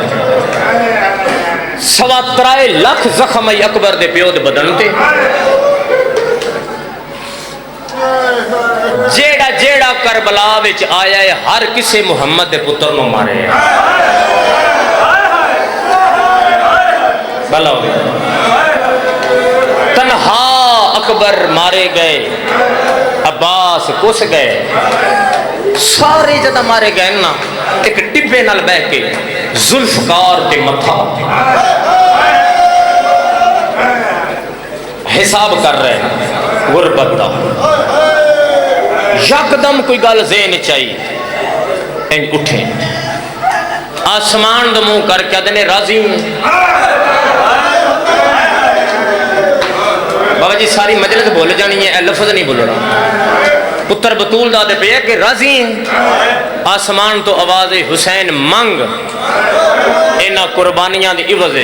3.25 لاکھ زخم اکبر دے پیو دے بدن تے جیڑا جیڑا کربلا وچ آیا ہے ہر کسے محمد دے پتر نو مارے بھلا ہو گیا اکبر مارے گئے، عباس کس گئے، سارے جدہ مارے گئے نا ایک ڈبے نال بہ کے ذوالفقار تے متھا حساب کر رہے ہیں غربت دا۔ یکدم کوئی گل ذہن چاہیے اٹھیں، آسمان دا منہ کر کے آدھے راضی ہوں بابا جی ساری مجلس بھول جانی ہے، لفظ نہیں بولنا۔ پتر بطول دا دے پہ کہ راضی ہیں، آسمان تو آواز حسین منگ اینا قربانیاں دی عوض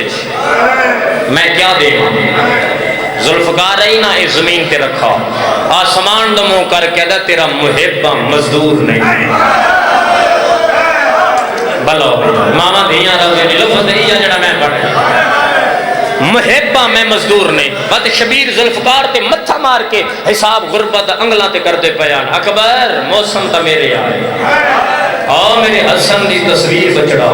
میں کیا دے ذوالفقار رہی نا اس زمین تے رکھا، آسمان دا منہ کر کے دا تیرا محبہ مزدور نہیں بلو ماما دیاں راضی لفظ نہیں ہے جڑا میں پڑھ محبہ میں مزدور نہیں۔ بات شبیر ذوالفقار تے متھا مار کے حساب غربت انگلاں تے کر دے پیان، اکبر موسم تا میرے آئے آؤ میرے حسن دی تصویر بچڑا،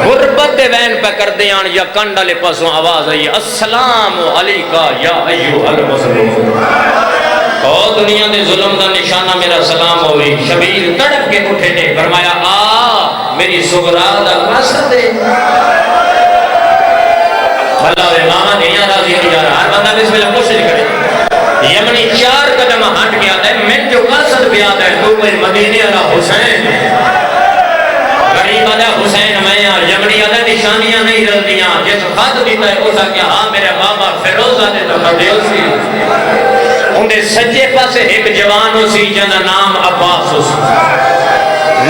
غربت دے وین پہ کر دیان یا کنڈا لے پاسوں آواز آئی السلام علیکہ یا ایوہ المظلوم، او دنیا دے ظلم دا نشانہ میرا سلام ہوئی۔ شبیر تڑپ کے اٹھے نے فرمایا آ میری سغرا دا قصد دے اللہ وے ماما دنیا راضی ہو جا رہا، ہر بندہ بسم اللہ کوشش کرے۔ یمنی 4 قدم ہٹ گیا ہے، میں جو قصد بھی آتا ہے تو میرے مدینے والا حسین، غریب آدھا حسین میں یمنی آدھا نشانیاں نہیں رلدیاں، جس خط دیتا ہے اسا کہ ہاں میرے بابا فیروز آدھے تو خدیو سی، اندھے سجے پاسے ایک جوان ہو سی جنہ نام عباس ہو سی،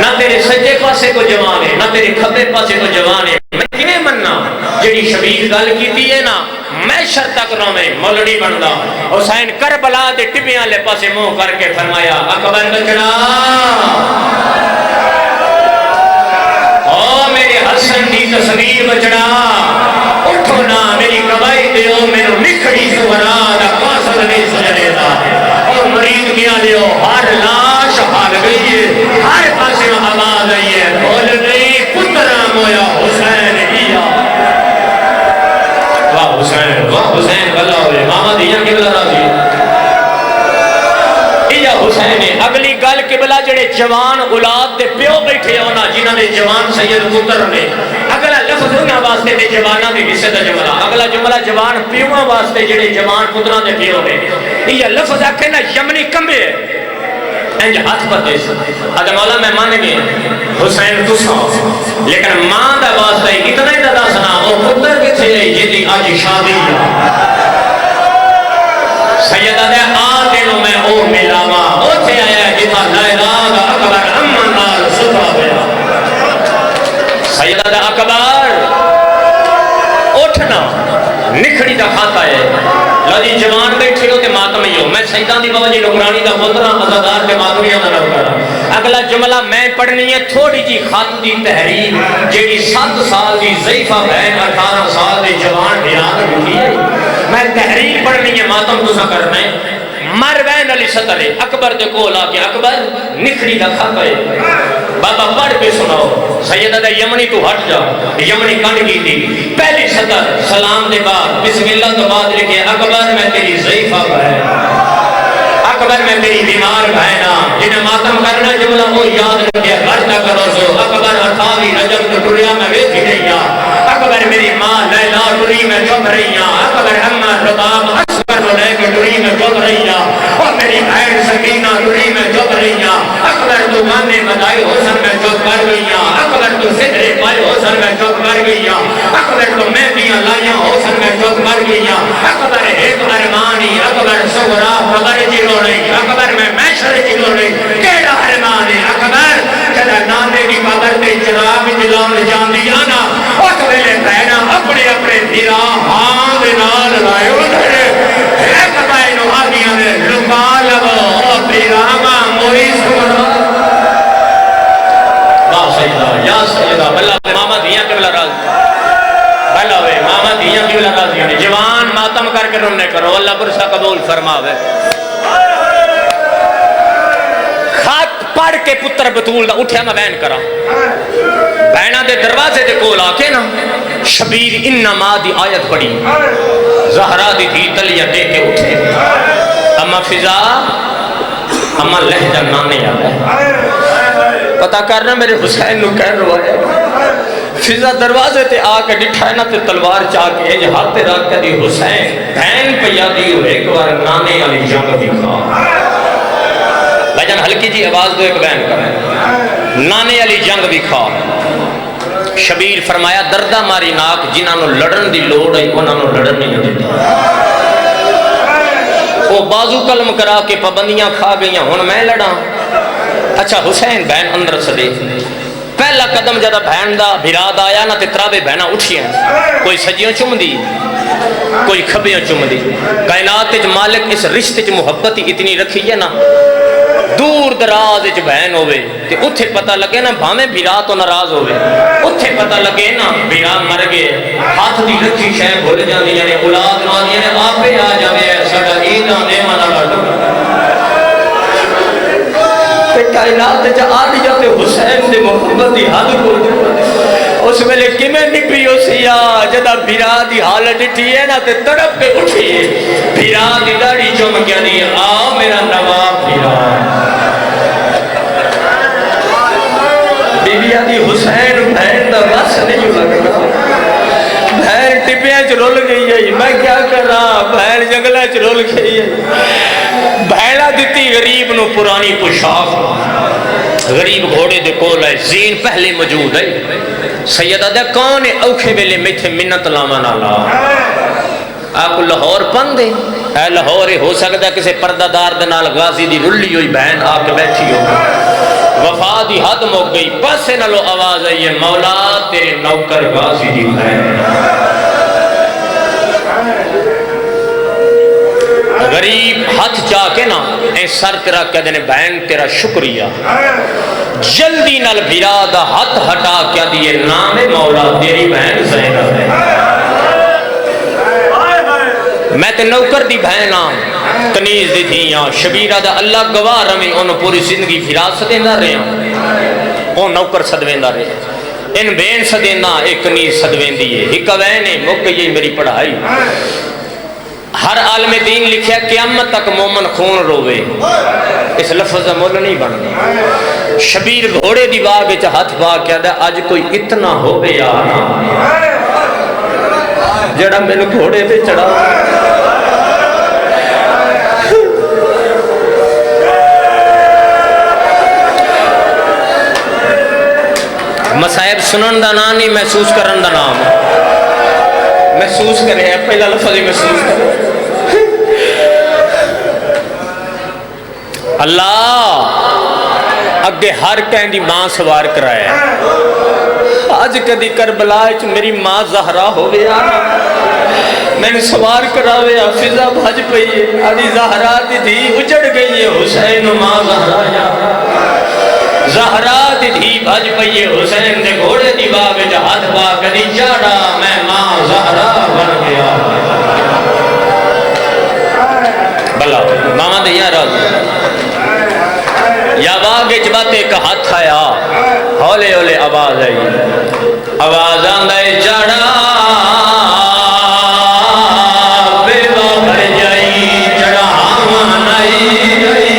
نہ تیرے سجے پاسے کو جوان ہے نہ تیرے کھبے پاسے کو جوان ہے، میں کنے مننا جڑی شبیر گل کیتی ہے نا میں شر تک رو میں مولڑی بندہ۔ حسین کربلا دے ٹبیاں لے پاسے منہ کر کے فرمایا اکبر بچڑا او میرے حسن دی تصویر بچڑا اٹھو نا میری گواہی دیو میرے نکھڑی سورا دا قاصد نہیں سجنے دا، اور مرید کیا دیو ہر لاش بھاگ گئی ہے، ہر پاسے آواز آئی ہے بول نہیں پترا مویا حسین کیا واہ حسین بلا ہوئے ماما دیاں قبلہ راضی یا حسین ہے۔ اگلی گل قبلہ جڑے جوان اولاد دے پیو بیٹھے ہونا جنہاں نے جوان سید پتر نے، اگلا لفظ انہاں واسطے دے جواناں دے حصے دا جملہ، اگلا جملہ جوان پیواں واسطے جڑے جوان پتراں دے پیو نے، یہ لفظ آکھے نا یمنی کمبے ہے انج ہاتھ پر دے ادھا مولا میں مان گئے حسین تساں لیکن ماں دا واسطہ اتنا ہی دا سنا او پتر کے تھے جیدی آج شادی سیدہ دے آدھنوں میں او ملاما او تھے آیا جتا لائراد اکبر امن نال صبح بیا سیدہ دے اکبر اٹھنا نکھڑی دا کھاتا ہے لدی جوان بیٹھے ہو تے ماتم ہی ہو، میں سیدان دی بابا جی نگرانی دا مدرہ ازادار کے ماتم ہی ہونا رہا۔ اگلا جملہ میں پڑھنی ہے تھوڑی جی خط دی تحریر جیڑی 7 سال دی ضعیفہ بہن 18 سال دی جوان بیان ہوئی ہے، میں تحریر پڑھنی ہے ماتم تسا کرنا ہے۔ مروین علی سطرے اکبر دے کول آ کے اکبر نکھڑی دا کھاتا ہے بابا پڑھ کے سناؤ، سیدہ دے یمنی تو ہٹ جا، یمنی کنڈ کی تھی پہلی سطر سلام دے بعد بسم اللہ تو بعد لکھے اکبر میں تیری ضعیفہ بہن، اکبر میں تیری بیمار بہنا، جنہیں ماتم کرنا جملہ وہ یاد رکھے غرطہ کرو سو اکبر 28 رجب تو ٹریا میں ویسی رہی اکبر میری ماں لیلا ٹری میں چپ رہی اکبر امہ رباب اصغر لے کے ٹری میں چپ رہی اور میری بہن سکینہ ٹری میں چپ رہی اکبر تو مانے بدائی حسن میں چپ کر گئی اکبر تو صدرے پائے حسن میں چپ کر گئی اکبر تو مہدیاں لائیاں حسن میں چپ کر گئی اکبر ایک ارمانی اکبر صغرا خبر جلو نہیں اکبر میں محشر جلو نہیں کیڑا ارمانی اکبر جدہ نانے کی قبر تے چراغ جلال جاندی آنا اس ویلے بہنا اپنے اپنے دھیرا ہاں دنال لائے ادھرے ایک بینو آدیاں نے لکا لگو اپنی راما موئی سکرا واہ سیدہ یا سیدہ بلہ ماما دیاں کے بلا راضی بلہ وے ماما دیاں کے بلا راضی جوان ماتم کر کے رمنے کرو اللہ برسا قبول فرماوے خط پڑھ کے پتر بطول دا اٹھیا میں بین کرا بینہ دے دروازے دے کول آکے نا شبیر انما دی آیت پڑھی زہرا دی تھی تلیہ دے کے اٹھے اما فضا اما لہجہ نانے آتا ہے پتا کرنا میرے حسین نو کہہ رہا ہے فضا دروازے تے آ کے ڈٹھا ہے نا تے تلوار چاہ کے انج ہاتھ تے رکھ کے دی حسین بہن پہ یادی ہو ایک بار نانے علی جنگ دکھا بھجن ہلکی جی آواز دو ایک بیان کریں نانے علی جنگ دکھا شبیر فرمایا دردہ ماری ناک جنہاں نو لڑن دی لوڑ ہے انہاں نو لڑن نہیں دیتی وہ بازو کلم کرا کے پابندیاں کھا گئیاں ہن میں لڑا اچھا حسین بہن اندر سدے پہلا قدم جدا بہن دا بھراد آیا نا تے تراوے بہنا اٹھیاں کوئی سجیوں چم دی کوئی کھبیوں چم دی کائنات وچ مالک اس رشتے وچ محبت ہی اتنی رکھی ہے نا دور دراز وچ بہن ہوے تے اوتھے پتہ لگے نا بھاویں بھرا تو ناراض ہوے اوتھے پتہ لگے نا بھرا مر گئے ہاتھ دی رکھی شے بھول جاندیاں نے اولاد ماندیاں نے آپے آ جاوے ساڈا ایداں دے مانا لاڈو تے کائنات وچ آ جاتے حسین دے محبت دی حد کو اس ویلے کیویں نکلی اسی جدا بھرا دی حالت ڈٹھی ہے نا تے تڑپ کے اٹھی بھرا دی داڑھی چم کے دی آ میرا نواب بھرا بی بی آدھی حسین بہن دا بس نہیں لگنا بہن ٹپیاں چ رول گئی ہے میں کیا کر رہا بہن جنگلہ چ رول گئی ہے بہنہ دیتی غریب نو پرانی پوشاک غریب گھوڑے دے کول ہے زین پہلے موجود ہے سیدہ دے کون اوکھے ویلے میتھے منت لاما نالا آپ لاہور پن دے اے لاہور ہو سکتا ہے کسے پردہ دار دے نال غازی دی رلی ہوئی بہن آ کے بیٹھی ہو وفا دی حد موک گئی پاسے نالو آواز ہے یہ مولا تیرے نوکر غازی دی بہن غریب ہاتھ چاہ کے نا اے سر تیرا کہہ دینے بہن تیرا شکریہ جلدی نال بھیرا دا ہاتھ ہٹا کیا دیئے نام مولا تیری بہن زینب ہے میں تے نوکر دی بہن آن کنیز دی تھیاں شبیرہ دا اللہ گواہ رمی انہوں پوری زندگی بھیرا سدیندہ رہے ہیں وہ نوکر سدویندہ رہے ہیں ان بین سدیندہ ایک کنیز سدویندی ہے ہی کوینے مک گئی میری پڑھائی ہر عالم دین لکھیا قیامت تک مومن خون روے اس لفظ مول نہیں بننا شبیر گھوڑے دی واہ وچ ہاتھ پا کیا دا اج کوئی اتنا ہوے یا جڑا مینوں گھوڑے تے چڑھا مصائب سنن دا نام نہیں محسوس کرن دا نام محسوس کرے ہیں پہلا لفظ محسوس کرے اللہ اگے ہر کہیں دی ماں سوار کرایا آج کدی کربلا وچ میری ماں زہرا ہوئے آنا میں نے سوار کراوے فضا بھج پئی ہے آدھی زہرا دی دھی اجڑ گئی ہے حسین ماں زہرا یا زہرا دی دھی بھج پئی ہے حسین دے گھوڑے دی واہ وچ ہاتھ پا کدی چاڑا میں ماں زہرا بن گیا بلا ماما دیا راز یا باغ اچباتے کا ہاتھ آیا ہولے ہولے آواز آئی آواز آندھے چڑھا بیوہ بھر جائی چڑھا مانائی جائی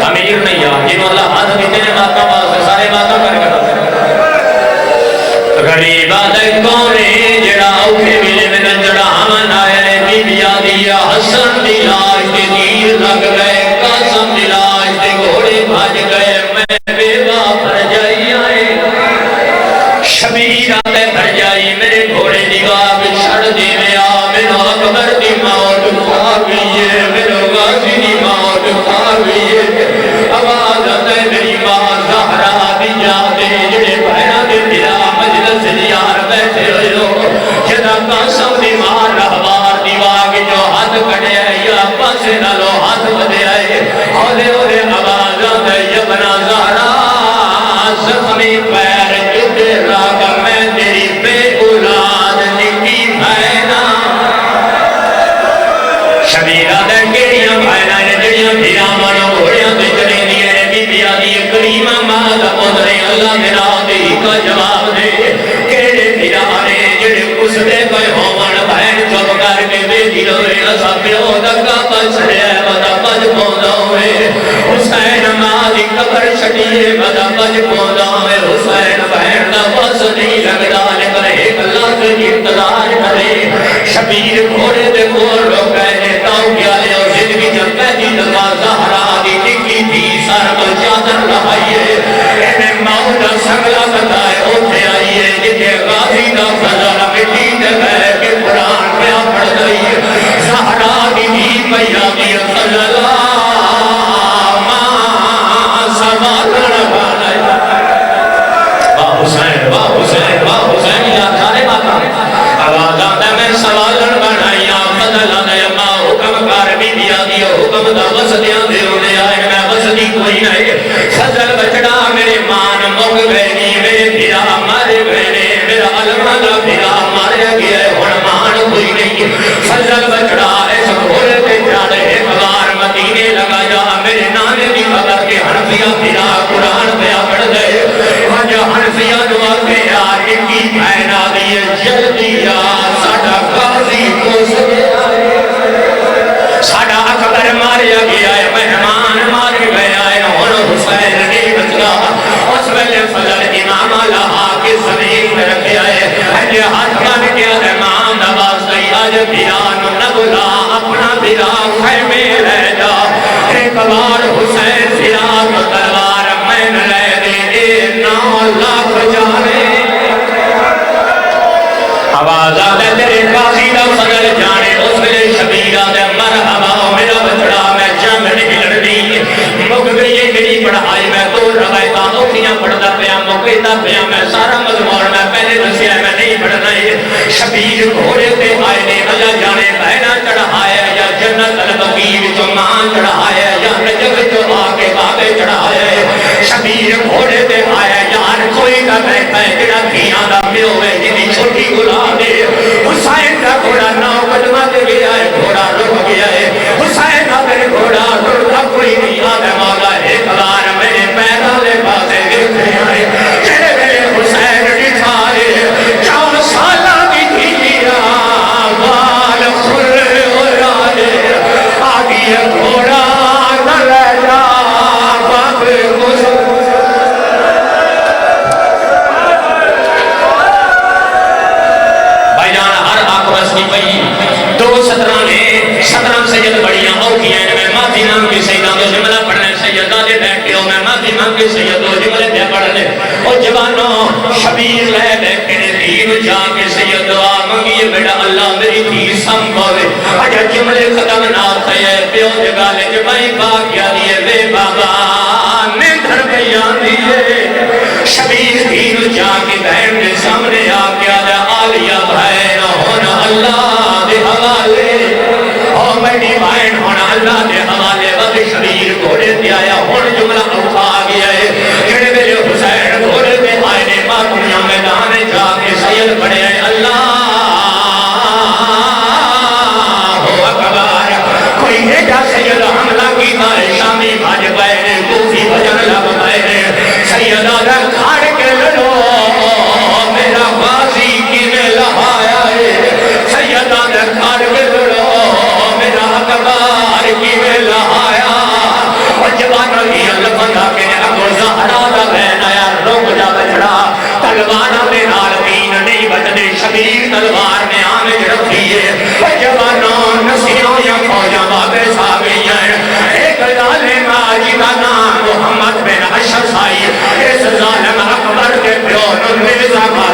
امیر نہیں آ جنہوں اللہ ہاتھ بھی تیرے باتوں بات سارے باتوں کر غریب آدھے کونے جڑا اوکھے ملے میں نجڑا منائے بی بی آدھیا حسن دی لاش دی دیر لگ گئے قاسم دی لاش دی گھوڑے بھاج گئے میں بیوہ بھر جائی آئے شبیر آدھے بھر جائی میرے گھوڑے دی گاب چھڑ دی میں آ میرا اکبر دی موت کھا گئیے میرا غازی دی موت کھا گئیے آواز آدھے میری ماں زہرا دی جاتے جڑے بہنا دے بلا مجلس دیار بیٹھے ہوئے ہو جدا قاسم دی ماں رہوار دیواگ جو ہاتھ کڑے آئے یا پاسے نالو ہاتھ بدے آئے ہولے ہولے آواز آدھے یبنا زہرا زخمی پیر جدے راگا میں تیری بے اولاد نکی بھائنا شبیرہ دے گیڑیاں بھائنا نے جڑیاں بھیرا منو گھوڑیاں دے جڑے دیئے بی بی آدھی کریمہ مالا مدرے اللہ میرا دی کا جواب دے کیڑے بھیرا نے جڑے اس دے کوئی ہومن بہن چوب کر کے بے دی شبیر ہوئے اسا پیو دکا پچھڑیا بدا پج پوندا ہوئے حسین ماں دی قبر چھڈیے بدا پج پوندا ہوئے حسین بہن دا بس نہیں لگدا لیکن ایک اللہ سے انتظار کرے شبیر گھوڑے دے کول روکے تاؤ کیا ہے اور زندگی جب پہلی دفعہ زہرا دی نکلی تھی سر پر چادر لہائیے انہیں موت سنگلا بتائے اٹھے آئیے جتنے غازی دا فضل مٹی دے گئے کہ قرآن پہ پڑھ گئی زہرا دی پیا دی صلی اللہ ماں سوالن بھانے واہ حسین واہ حسین واہ حسین یا کھارے ماتا آواز آتا میں سوالن بھانائیا فضل آنے ماں حکم کار بھی دیا دیا حکم دا وسدیاں دے ہونے آئے میں وسدی کوئی نہیں فضل بچڑا میرے مان مگ گئے نہیں میرے بھیرا مارے گئے نہیں میرا علمہ دا بھیرا مارے گئے ہون مان کوئی نہیں فضل بچڑا ایسا گھولے پہ جاڑے بار مدینے لگا جا میرے نانے دی قدر کے حنفیہ بھیرا قرآن پہ پڑھ گئے جو حنفیہ دعا کے یار کی بھائنا دیئے جلدی یا ساڑھا غازی کو سکے ساڑھا اکبر ماریا گیا ہے مہمان مار گیا ہے اور حسین نہیں بچلا اس ویلے فضل امام لہا کے زمین میں رکھیا ہے ہجے ہاتھ مان کیا ہے مان دواز دی آج بیان نبلا اپنا بیرا خیمے رہ جا ایک بار حسین فیاد تلوار میں نہ لے دے اے 9 لاکھ جانے آواز آدھے تیرے قاضی دا فضل جانے اس ویلے شبیر آدھے مرحبا میرا بچڑا میں جنگ نہیں لڑنی مک گئی میری پڑھائی میں تو روایتاں اوکھیاں پڑھدا پیا مکیتا پیا میں سارا مضمون میں پہلے دسیا میں نہیں پڑھنا شبیر گھوڑے تے آئے نے اللہ جانے بہنا چڑھایا یا جنت البقیع وچوں مان چڑھایا یا نجف وچوں آ کے بابے چڑھایا شبیر گھوڑے تے آیا یار کوئی نہ بیٹھا ہے جڑا دھیاں دا پیو ہے جنی چھوٹی گلاب ہے حسین کا گھوڑا 9 قدمہ تے گیا ہے گھوڑا رک گیا ہے حسین کا میرے گھوڑا رکتا کوئی نہیں آدھے مولا ایک بار میرے پیدا لے پاسے گرتے آئے جڑے میرے حسین دکھائے 4 سالہ کی دھیرا وال کھل اڑائے آگے گھوڑا نہ لے جا باپ بھائی جان ہر آنکھ بسنی پئی 2 17 سید بڑیاں اوکیاں میں معافی مانگ کے سیدہ دو جملہ پڑھنے سیدہ دے بیٹھے ہو میں معافی مانگ کے سیدہ دو جملے پہ پڑھنے او جوانوں شبیر لے بیٹھے نے دین جا کے سید دعا مانگیے بیٹا اللہ میری دین سنبھوے اجا جملے ختم نہ تھے پیو جگالے جبائی باقیہ دیئے بے بابا نیندر بیان دیئے شبیر دین جا کے بہن کے سامنے آ گیا دے آلیہ بہن ہونا اللہ دے حوالے اور میری بہن ہونا اللہ دے حوالے وقت شبیر گھوڑے دے آیا ہون جملہ اوکھا آگیا ہے جڑے میرے حسین گھوڑے دے آئے نے ماتمیاں میدانے جا کے سید پڑے ہیں اللہ ہو اکبار کوئی ایجا سید حملہ کی دائے شامی بھاج پائے کوفی بھجن لگ پائے سید آدھر کھاڑ کے لڑو میرا غازی کی میں لہایا ہے سید آدھر کھاڑ کے لڑو میرا اکبار کی میں لہایا اور جوانوں کی اللہ بندہ کے ابو زہرا دا بہن آیا روک جا بچڑا تلوارہ میں نال دین نہیں بچنے شبیر تلوار میں آنے رکھی ہے اور جوانوں نسیوں یا فوجہ بابے ساگئی ہیں ایک ظالم آجی کا نام محمد بن اشرف آئی اس ظالم اکبر کے پیو نمیزہ کا